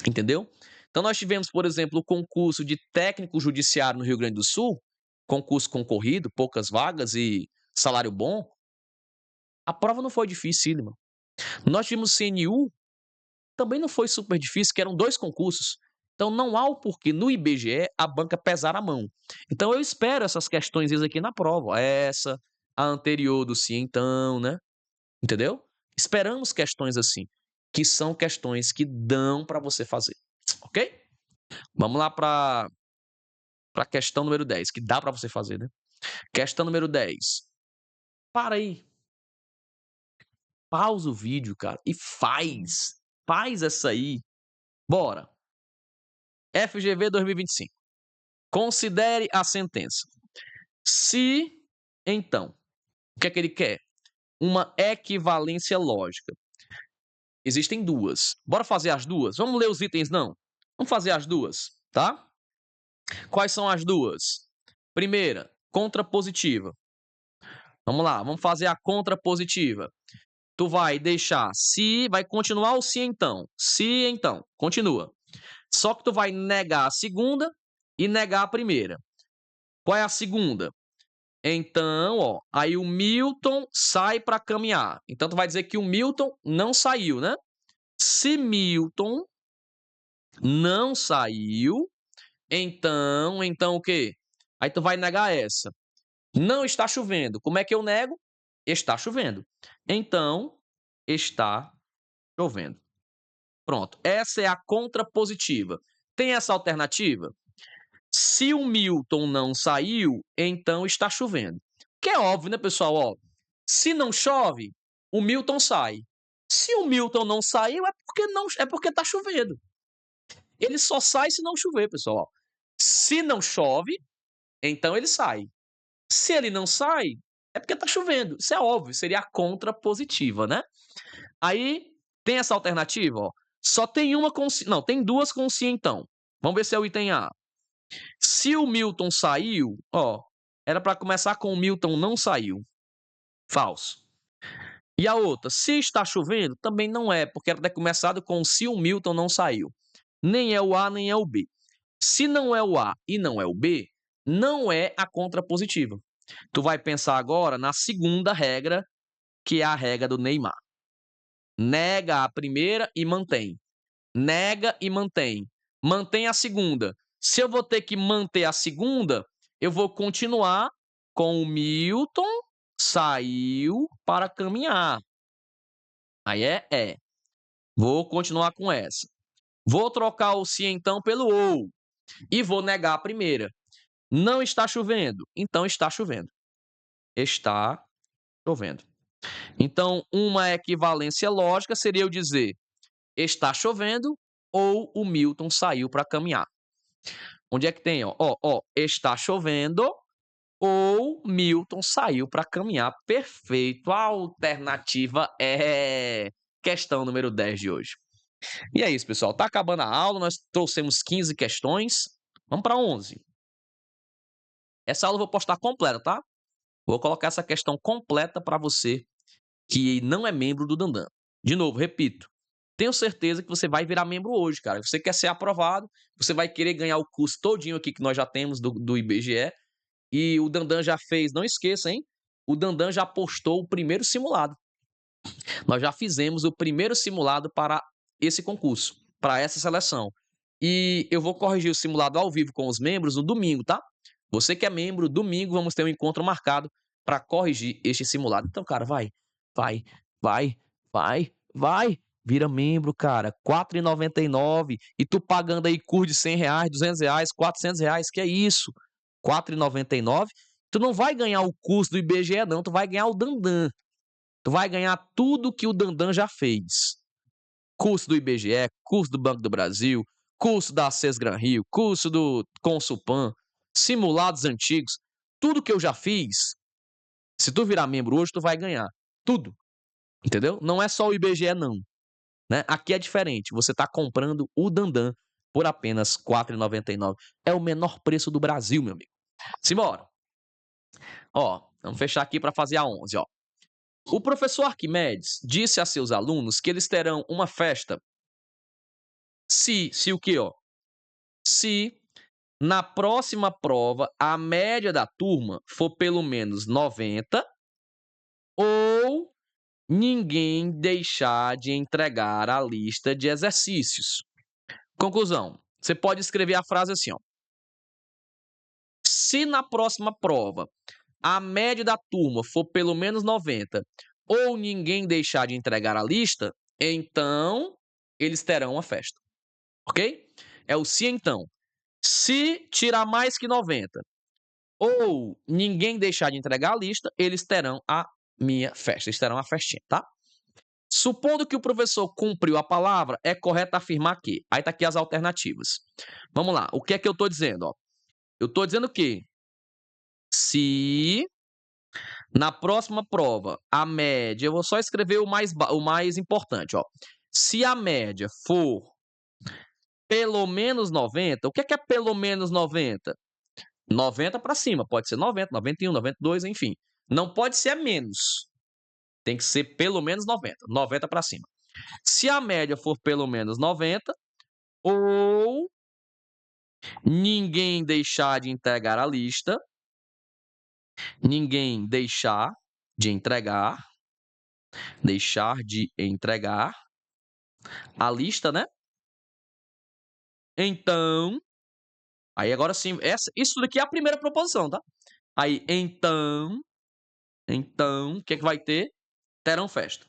Entendeu? Então nós tivemos, por exemplo, o concurso de técnico judiciário no Rio Grande do Sul, concurso concorrido, poucas vagas e salário bom. A prova não foi dificílima. Nós tivemos CNU, também não foi super difícil, que eram 2 concursos. Então não há o porquê no IBGE a banca pesar a mão. Então eu espero essas questões aqui na prova. Essa, a anterior do sim então, né? Entendeu? Esperamos questões assim, que são questões que dão para você fazer. Ok? Vamos lá para a questão número 10, que dá para você fazer, né? Questão número 10. Para aí. Pausa o vídeo, cara, e faz. Faz essa aí. Bora. FGV 2025. Considere a sentença. Se, então, o que é que ele quer? Uma equivalência lógica. Existem duas. Bora fazer as duas? Vamos ler os itens, não? Vamos fazer as duas, tá? Quais são as duas? Primeira, contrapositiva. Vamos lá, vamos fazer a contrapositiva. Tu vai deixar se, vai continuar o se então. Se então, continua. Só que tu vai negar a segunda e negar a primeira. Qual é a segunda? Então, ó, aí o Milton sai para caminhar. Então tu vai dizer que o Milton não saiu, né? Se Milton não saiu, então o quê? Aí tu vai negar essa. Não está chovendo. Como é que eu nego? Está chovendo. Então, está chovendo. Pronto. Essa é a contrapositiva. Tem essa alternativa? Se o Milton não saiu, então está chovendo. Que é óbvio, né, pessoal? Ó, se não chove, o Milton sai. Se o Milton não saiu, é porque está chovendo. Ele só sai se não chover, pessoal. Se não chove, então ele sai. Se ele não sai, é porque está chovendo. Isso é óbvio, seria a contrapositiva, né? Aí tem essa alternativa, ó. Só tem uma com si. Não, tem duas com si, então. Vamos ver se é o item A. Se o Milton saiu, ó, era para começar com o Milton não saiu. Falso. E a outra, se está chovendo, também não é, porque era para ter começado com se o Milton não saiu. Nem é o A, nem é o B. Se não é o A e não é o B, não é a contrapositiva. Tu vai pensar agora na segunda regra, que é a regra do Neymar. Nega a primeira e mantém. Nega e mantém. Mantém a segunda. Se eu vou ter que manter a segunda, eu vou continuar com o Milton saiu para caminhar. Aí é. Vou continuar com essa. Vou trocar o se então pelo ou. E vou negar a primeira. Não está chovendo. Então está chovendo. Está chovendo. Então, uma equivalência lógica seria eu dizer está chovendo ou o Milton saiu para caminhar. Onde é que tem? Ó, está chovendo ou Milton saiu para caminhar. Perfeito. A alternativa é questão número 10 de hoje. E é isso, pessoal. Tá acabando a aula, nós trouxemos 15 questões. Vamos para 11. Essa aula eu vou postar completa, tá? Vou colocar essa questão completa para você que não é membro do Dandan. De novo, repito. Tenho certeza que você vai virar membro hoje, cara. Você quer ser aprovado, você vai querer ganhar o curso todinho aqui que nós já temos do IBGE. E o Dandan já fez, não esqueça, hein? O Dandan já postou o primeiro simulado. Nós já fizemos o primeiro simulado para esse concurso, para essa seleção. E eu vou corrigir o simulado ao vivo com os membros no domingo, tá? Você que é membro, domingo vamos ter um encontro marcado para corrigir este simulado. Então, cara, vai. Vira membro, cara. R$ 4,99. E tu pagando aí curso de R$100, R$200, R$400. Que é isso? R$ 4,99. Tu não vai ganhar o curso do IBGE, não. Tu vai ganhar o Dandan. Tu vai ganhar tudo que o Dandan já fez. Curso do IBGE, curso do Banco do Brasil, curso da Sesgran Rio, curso do Consulpan, simulados antigos. Tudo que eu já fiz, se tu virar membro hoje, tu vai ganhar. Tudo. Entendeu? Não é só o IBGE, não. Né? Aqui é diferente. Você está comprando o Dandan por apenas R$ 4,99. É o menor preço do Brasil, meu amigo. Simbora. Ó, vamos fechar aqui para fazer a 11, ó. O professor Arquimedes disse a seus alunos que eles terão uma festa se o quê, ó? Se na próxima prova a média da turma for pelo menos 90 ou ninguém deixar de entregar a lista de exercícios. Conclusão. Você pode escrever a frase assim, ó. Se na próxima prova a média da turma for pelo menos 90 ou ninguém deixar de entregar a lista, então eles terão uma festa. Ok? É o se então. Se tirar mais que 90 ou ninguém deixar de entregar a lista, eles terão a minha festa. Eles terão a festinha, tá? Supondo que o professor cumpriu a palavra, é correto afirmar que... Aí tá aqui as alternativas. Vamos lá. O que é que eu tô dizendo, ó? Eu tô dizendo que se na próxima prova a média... Eu vou só escrever o mais importante, ó. Se a média for pelo menos 90, o que é pelo menos 90? 90 para cima, pode ser 90, 91, 92, enfim. Não pode ser menos. Tem que ser pelo menos 90, 90 para cima. Se a média for pelo menos 90, ou ninguém deixar de entregar a lista, ninguém deixar de entregar a lista, né? Então, aí agora sim, isso daqui é a primeira proposição, tá? Aí, então, o que é que vai ter? Terão festa.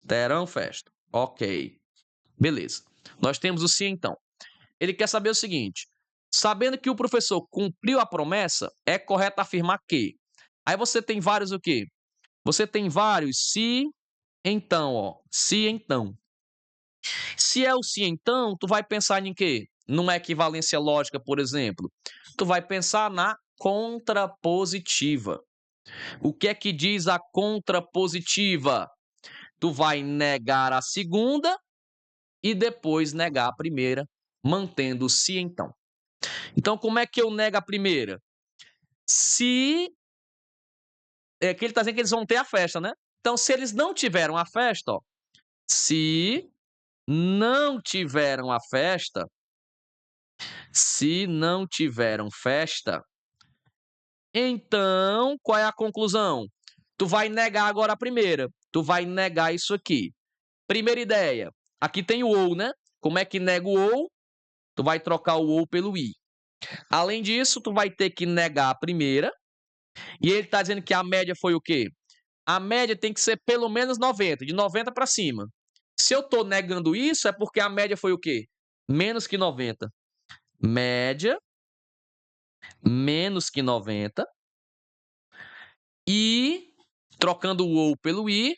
Terão festa. Ok. Beleza. Nós temos o sim, então. Ele quer saber o seguinte. Sabendo que o professor cumpriu a promessa, é correto afirmar que... Aí você tem vários o quê? Você tem vários se, então, ó. Se, então. Se é o se, então, tu vai pensar em quê? Numa equivalência lógica, por exemplo. Tu vai pensar na contrapositiva. O que é que diz a contrapositiva? Tu vai negar a segunda e depois negar a primeira, mantendo o se então. Então, como é que eu nego a primeira? Se... É que ele está dizendo que eles vão ter a festa, né? Então, se eles não tiveram a festa, ó. Se não tiveram a festa, se não tiveram festa, então, qual é a conclusão? Tu vai negar agora a primeira. Tu vai negar isso aqui. Primeira ideia. Aqui tem o ou, né? Como é que nega o ou? Tu vai trocar o ou pelo i. Além disso, tu vai ter que negar a primeira. E ele está dizendo que a média foi o quê? A média tem que ser pelo menos 90, de 90 para cima. Se eu estou negando isso, é porque a média foi o quê? Menos que 90. Média menos que 90. E, trocando o ou pelo i,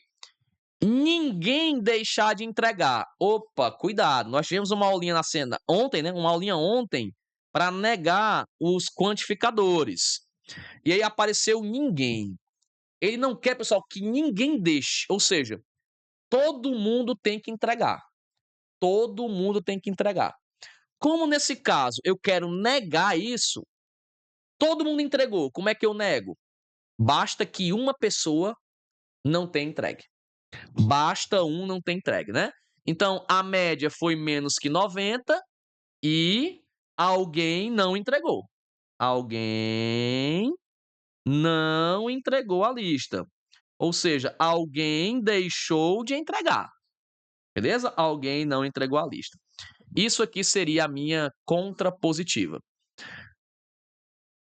ninguém deixar de entregar. Opa, cuidado. Nós tivemos uma aulinha na cena ontem, né? Uma aulinha ontem para negar os quantificadores. E aí apareceu ninguém. Ele não quer, pessoal, que ninguém deixe. Ou seja, todo mundo tem que entregar. Todo mundo tem que entregar. Como nesse caso eu quero negar isso, todo mundo entregou. Como é que eu nego? Basta que uma pessoa não tenha entregue. Basta um não ter entregue, né? Então, a média foi menos que 90 e alguém não entregou. Alguém não entregou a lista. Ou seja, alguém deixou de entregar. Beleza? Alguém não entregou a lista. Isso aqui seria a minha contrapositiva.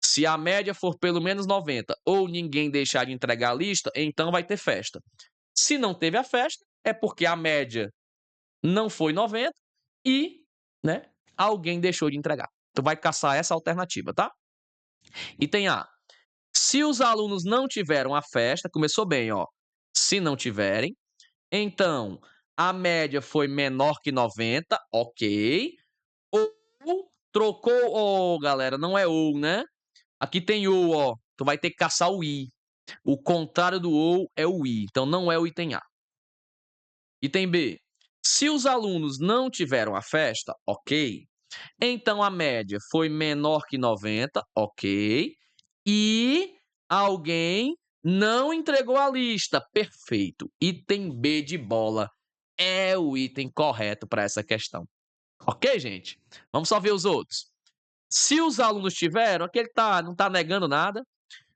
Se a média for pelo menos 90 ou ninguém deixar de entregar a lista, então vai ter festa. Se não teve a festa, é porque a média não foi 90 e, né, alguém deixou de entregar. Tu vai caçar essa alternativa, tá? Item A. Se os alunos não tiveram a festa, começou bem, ó. Se não tiverem, então a média foi menor que 90, ok. Ou trocou, galera, não é ou, né? Aqui tem ou, ó. Tu vai ter que caçar o i. O contrário do ou é o i. Então não é o item A. Item B. Se os alunos não tiveram a festa, ok. Então a média foi menor que 90, ok. E alguém não entregou a lista, perfeito. Item B de bola é o item correto para essa questão. Ok, gente? Vamos só ver os outros. Se os alunos tiveram, aqui ele não está negando nada.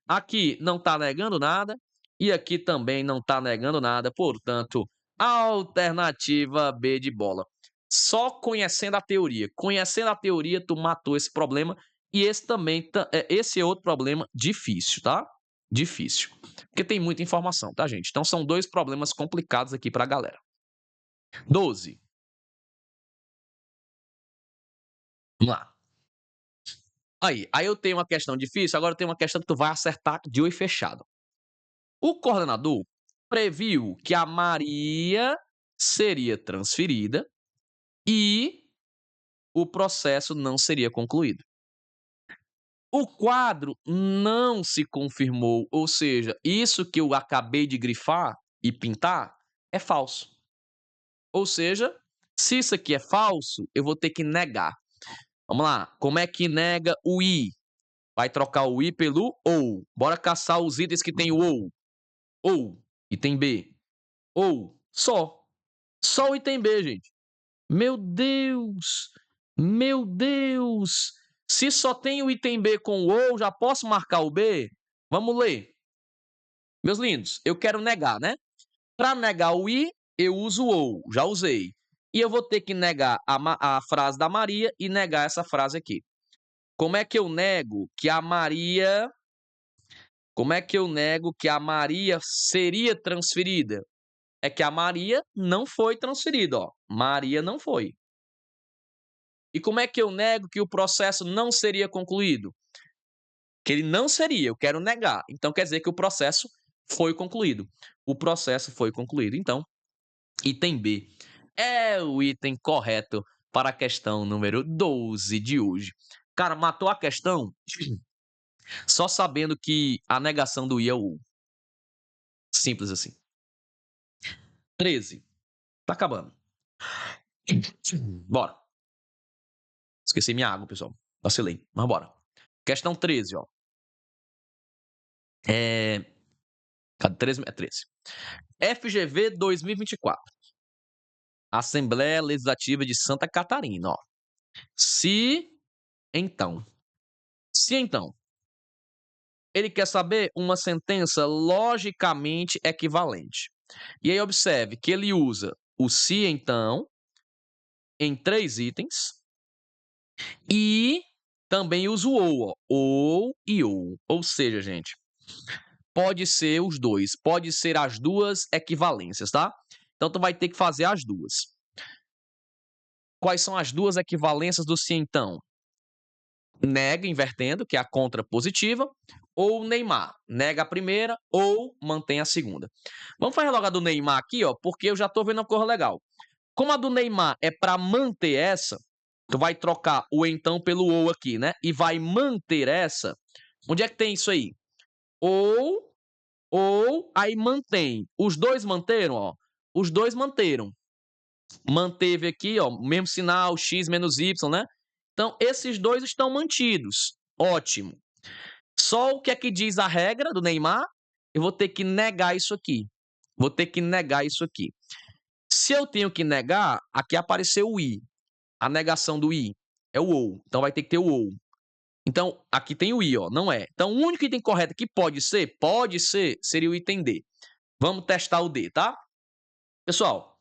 Aqui não está negando nada. E aqui também não está negando nada. Portanto, alternativa B de bola. Só conhecendo a teoria. Conhecendo a teoria, tu matou esse problema. E esse é outro problema difícil, tá? Difícil. Porque tem muita informação, tá, gente? Então, são dois problemas complicados aqui para a galera. 12. Vamos lá. Aí eu tenho uma questão difícil, agora eu tenho uma questão que tu vai acertar de olho fechado. O coordenador previu que a Maria seria transferida e o processo não seria concluído. O quadro não se confirmou, ou seja, isso que eu acabei de grifar e pintar é falso. Ou seja, se isso aqui é falso, eu vou ter que negar. Vamos lá, como é que nega o i? Vai trocar o i pelo ou. Bora caçar os itens que tem o ou. Ou, item B. Ou, só. Só o item B, gente. Meu Deus! Meu Deus! Se só tem o item B com o ou, já posso marcar o B? Vamos ler. Meus lindos, eu quero negar, né? Para negar o i, eu uso o ou. Já usei. E eu vou ter que negar a frase da Maria e negar essa frase aqui. Como é que eu nego que a Maria... Como é que eu nego que a Maria seria transferida? É que a Maria não foi transferida, ó. Maria não foi. E como é que eu nego que o processo não seria concluído? Que ele não seria, eu quero negar. Então quer dizer que o processo foi concluído. O processo foi concluído. Então, item B é o item correto para a questão número 12 de hoje. Cara, matou a questão só sabendo que a negação do i é o u. Simples assim. 13. Tá acabando. Bora. Esqueci minha água, pessoal. Vacilei. Mas bora. Questão 13, ó. Cadê 13? É 13. FGV 2024. Assembleia Legislativa de Santa Catarina, ó. Se então, ele quer saber uma sentença logicamente equivalente. E aí observe que ele usa o se então em 3 itens e também usa o ou, ó. Ou e ou. Ou seja, gente, pode ser os dois, pode ser as duas equivalências, tá? Então tu vai ter que fazer as duas. Quais são as duas equivalências do se então? Nega invertendo, que é a contrapositiva, ou Neymar, nega a primeira ou mantém a segunda. Vamos fazer logo a do Neymar aqui, ó, porque eu já tô vendo uma coisa legal. Como a do Neymar é para manter essa, tu vai trocar o então pelo ou aqui, né? E vai manter essa. Onde é que tem isso aí? Ou, aí mantém. Os dois manteram, ó. os dois manteram. Manteve aqui, ó, o mesmo sinal, x menos y, né? Então, esses dois estão mantidos. Ótimo. Só o que é que diz a regra do Neymar? Eu vou ter que negar isso aqui. Vou ter que negar isso aqui. Se eu tenho que negar, aqui apareceu o i. A negação do i é o ou. Então, vai ter que ter o ou. Então, aqui tem o i, ó, não é. Então, o único item correto que pode ser, seria o item D. Vamos testar o D, tá? Pessoal,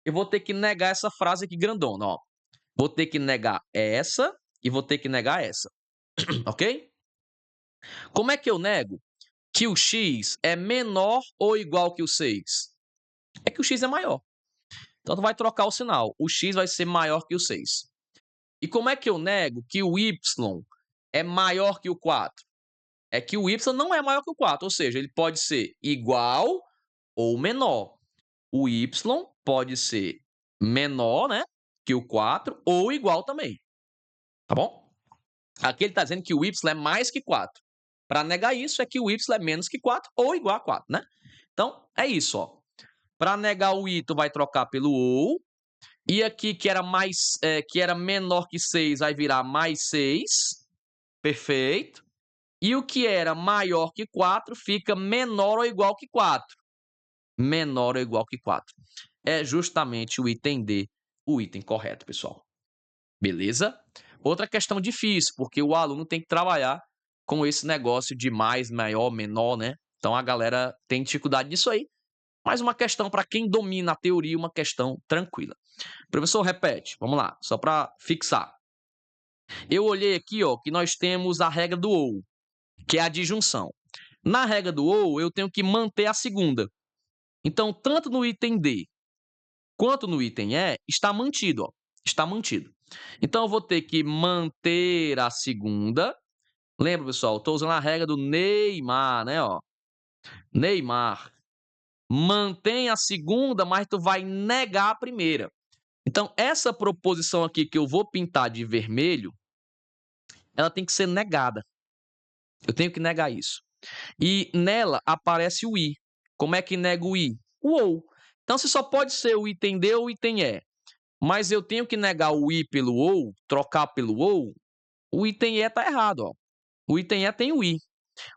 eu vou ter que negar essa frase aqui grandona, ó. Vou ter que negar essa e vou ter que negar essa. Ok? Como é que eu nego que o x é menor ou igual que o 6? É que o x é maior. Então, tu vai trocar o sinal. O x vai ser maior que o 6. E como é que eu nego que o y é maior que o 4? É que o y não é maior que o 4, ou seja, ele pode ser igual ou menor. O y pode ser menor, né, que o 4 ou igual também. Tá bom? Aqui ele está dizendo que o y é mais que 4. Para negar isso, é que o y é menos que 4 ou igual a 4, né? Então, é isso, ó. Para negar o i, tu vai trocar pelo ou. E aqui, que era menor que 6, vai virar mais 6. Perfeito. E o que era maior que 4 fica menor ou igual que 4. Menor ou igual que 4. É justamente o item D, o item correto, pessoal. Beleza? Outra questão difícil, porque o aluno tem que trabalhar com esse negócio de mais, maior, menor, né? Então a galera tem dificuldade nisso aí. Mas uma questão para quem domina a teoria, uma questão tranquila. Professor, repete. Vamos lá, só para fixar. Eu olhei aqui, ó, que nós temos a regra do ou, que é a disjunção. Na regra do ou, eu tenho que manter a segunda. Então, tanto no item D quanto no item E, está mantido, ó. Está mantido. Então, eu vou ter que manter a segunda. Lembra, pessoal? Estou usando a regra do Neymar, né? Ó. Neymar. Mantém a segunda, mas tu vai negar a primeira. Então, essa proposição aqui que eu vou pintar de vermelho, ela tem que ser negada. Eu tenho que negar isso. E nela aparece o i. Como é que nega o i? O ou. Então, se só pode ser o item D ou o item E, mas eu tenho que negar o i pelo ou, trocar pelo ou, o item E está errado, ó. O item E tem o i.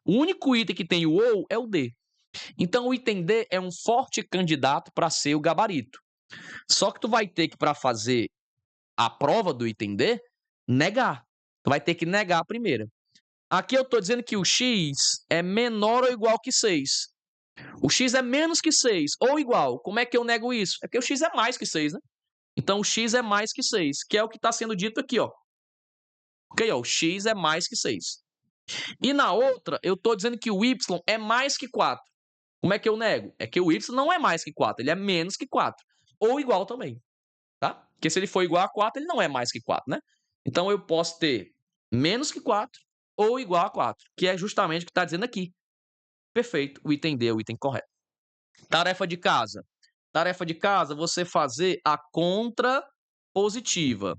O único item que tem o ou é o D. Então, o item D é um forte candidato para ser o gabarito. Só que tu vai ter que, para fazer a prova do item D, negar. Tu vai ter que negar a primeira. Aqui eu estou dizendo que o x é menor ou igual que 6. O x é menos que 6 ou igual. Como é que eu nego isso? É que o x é mais que 6, né? Então, o x é mais que 6, que é o que está sendo dito aqui, ó. Ok, ó, o x é mais que 6. E na outra, eu estou dizendo que o y é mais que 4. Como é que eu nego? É que o y não é mais que 4, ele é menos que 4. Ou igual também, tá? Porque se ele for igual a 4, ele não é mais que 4, né? Então, eu posso ter menos que 4 ou igual a 4, que é justamente o que está dizendo aqui. Perfeito, o item D é o item correto. Tarefa de casa. Tarefa de casa, você fazer a contrapositiva.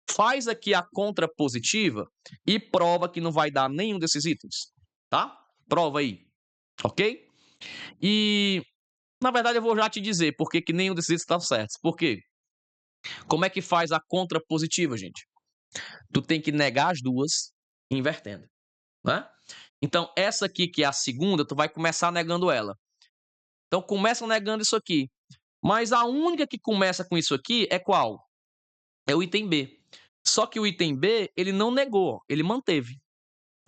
Faz aqui a contrapositiva e prova que não vai dar nenhum desses itens, tá? Prova aí, ok? E, na verdade, eu vou já te dizer por que nenhum desses itens está certo. Por quê? Como é que faz a contrapositiva, gente? Tu tem que negar as duas invertendo, né? Então, essa aqui, que é a segunda, tu vai começar negando ela. Então, começa negando isso aqui. Mas a única que começa com isso aqui é qual? É o item B. Só que o item B, ele não negou, ele manteve.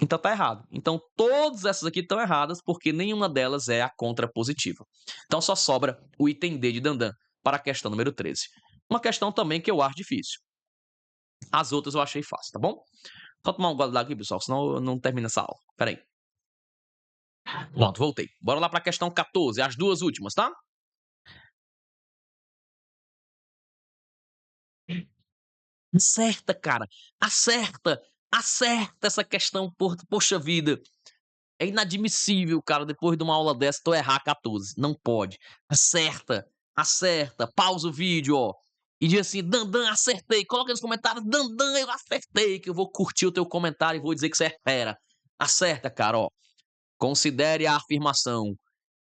Então tá errado. Então todas essas aqui estão erradas porque nenhuma delas é a contrapositiva. Então só sobra o item D de Dandan para a questão número 13. Uma questão também que eu acho difícil. As outras eu achei fácil, tá bom? Só tomar um gole d'água aqui, pessoal, senão eu não termino essa aula. Pera aí. Pronto, voltei. Bora lá para a questão 14, as duas últimas, tá? Acerta, cara. Acerta. Acerta essa questão, poxa vida. É inadmissível, cara, depois de uma aula dessa, tu errar 14. Não pode. Acerta. Acerta. Pausa o vídeo, ó. E diz assim, Dandan, acertei. Coloca nos comentários, Dandan, eu acertei. Que eu vou curtir o teu comentário e vou dizer que você é fera. Acerta, cara, ó. Considere a afirmação.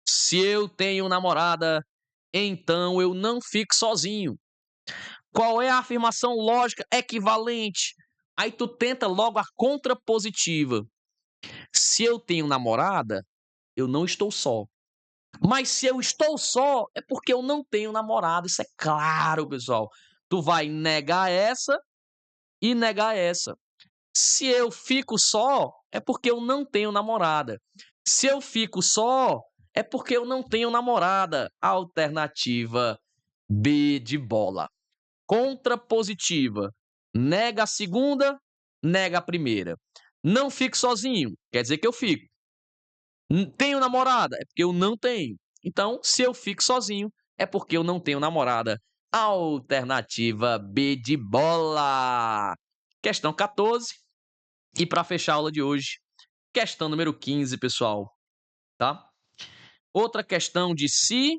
Se eu tenho namorada, então eu não fico sozinho. Qual é a afirmação lógica equivalente? Aí tu tenta logo a contrapositiva. Se eu tenho namorada, eu não estou só. Mas se eu estou só, é porque eu não tenho namorada. Isso é claro, pessoal. Tu vai negar essa e negar essa. Se eu fico só, é porque eu não tenho namorada. Se eu fico só, é porque eu não tenho namorada. Alternativa B de bola. Contrapositiva. Nega a segunda, nega a primeira. Não fico sozinho, quer dizer que eu fico. Tenho namorada, é porque eu não tenho. Então, se eu fico sozinho, é porque eu não tenho namorada. Alternativa B de bola. Questão 14. E para fechar a aula de hoje, questão número 15, pessoal, tá? Outra questão de se,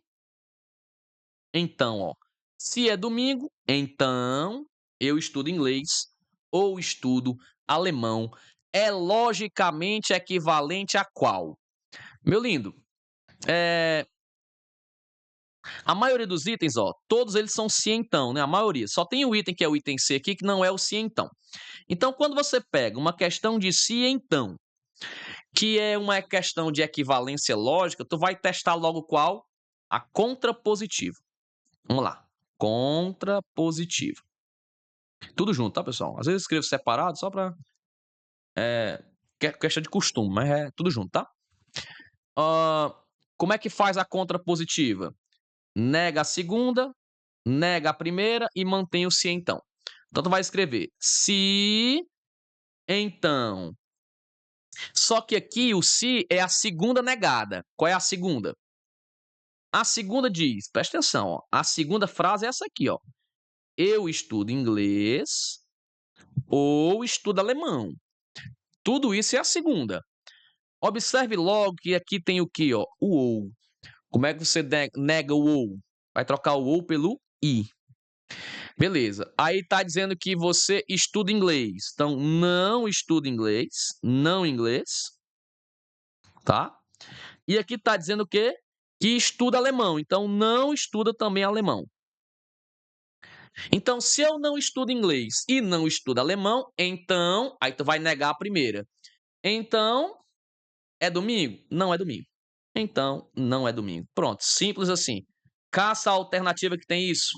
então, ó. Se é domingo, então eu estudo inglês ou estudo alemão. É logicamente equivalente a qual? Meu lindo, a maioria dos itens, ó, todos eles são se então, né? A maioria. Só tem o item que é o item C aqui, que não é o se então. Então, quando você pega uma questão de se então, que é uma questão de equivalência lógica, tu vai testar logo qual? A contrapositiva. Vamos lá. Contrapositiva. Tudo junto, tá, pessoal? Às vezes eu escrevo separado só pra... questão de costume, mas é tudo junto, tá? Como é que faz a contrapositiva? Nega a segunda, nega a primeira e mantém o se então. Então, tu vai escrever se, então. Só que aqui o se é a segunda negada. Qual é a segunda? A segunda diz, presta atenção, ó, a segunda frase é essa aqui, ó. Eu estudo inglês ou estudo alemão. Tudo isso é a segunda. Observe logo que aqui tem o que, ó? O ou. Como é que você nega o ou? Vai trocar o ou pelo i. Beleza. Aí tá dizendo que você estuda inglês. Então, não estuda inglês, não inglês, tá? E aqui tá dizendo o quê? Que estuda alemão. Então, não estuda também alemão. Então, se eu não estudo inglês e não estudo alemão, então, aí tu vai negar a primeira. Então, é domingo? Não é domingo. Então, não é domingo. Pronto, simples assim. Caça a alternativa que tem isso.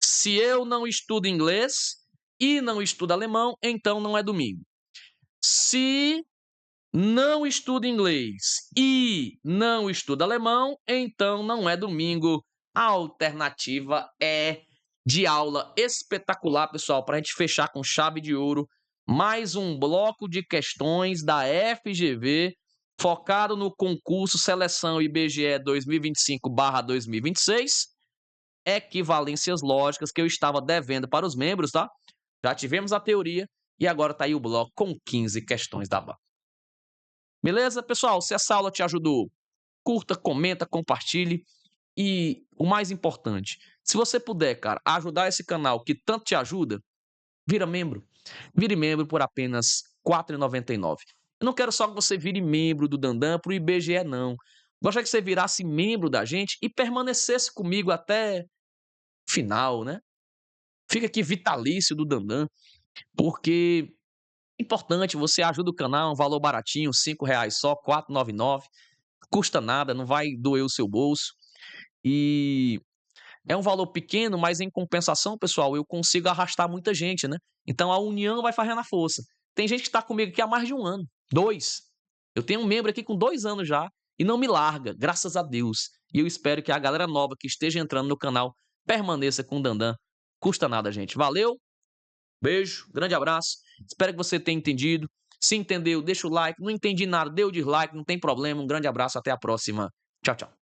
Se eu não estudo inglês e não estudo alemão, então não é domingo. Se não estudo inglês e não estudo alemão, então não é domingo. A alternativa é de aula espetacular, pessoal, para a gente fechar com chave de ouro. Mais um bloco de questões da FGV focado no concurso Seleção IBGE 2025/2026. Equivalências lógicas que eu estava devendo para os membros, tá? Já tivemos a teoria e agora tá aí o bloco com 15 questões da banca. Beleza, pessoal? Se essa aula te ajudou, curta, comenta, compartilhe e o mais importante, se você puder, cara, ajudar esse canal que tanto te ajuda, vira membro. Vire membro por apenas R$ 4,99. Eu não quero só que você vire membro do Dandan pro IBGE, não. Gostaria que você virasse membro da gente e permanecesse comigo até final, né? Fica aqui vitalício do Dandan, porque é importante, você ajuda o canal, um valor baratinho, R$ 5 só, R$ 4,99. Custa nada, não vai doer o seu bolso. E é um valor pequeno, mas em compensação, pessoal, eu consigo arrastar muita gente, né? Então a união vai fazendo a força. Tem gente que está comigo aqui há mais de um ano, 2. Eu tenho um membro aqui com 2 anos já e não me larga, graças a Deus. E eu espero que a galera nova que esteja entrando no canal permaneça com o Dandan. Custa nada, gente. Valeu, beijo, grande abraço. Espero que você tenha entendido. Se entendeu, deixa o like. Não entendi nada, dê o dislike, não tem problema. Um grande abraço, até a próxima. Tchau, tchau.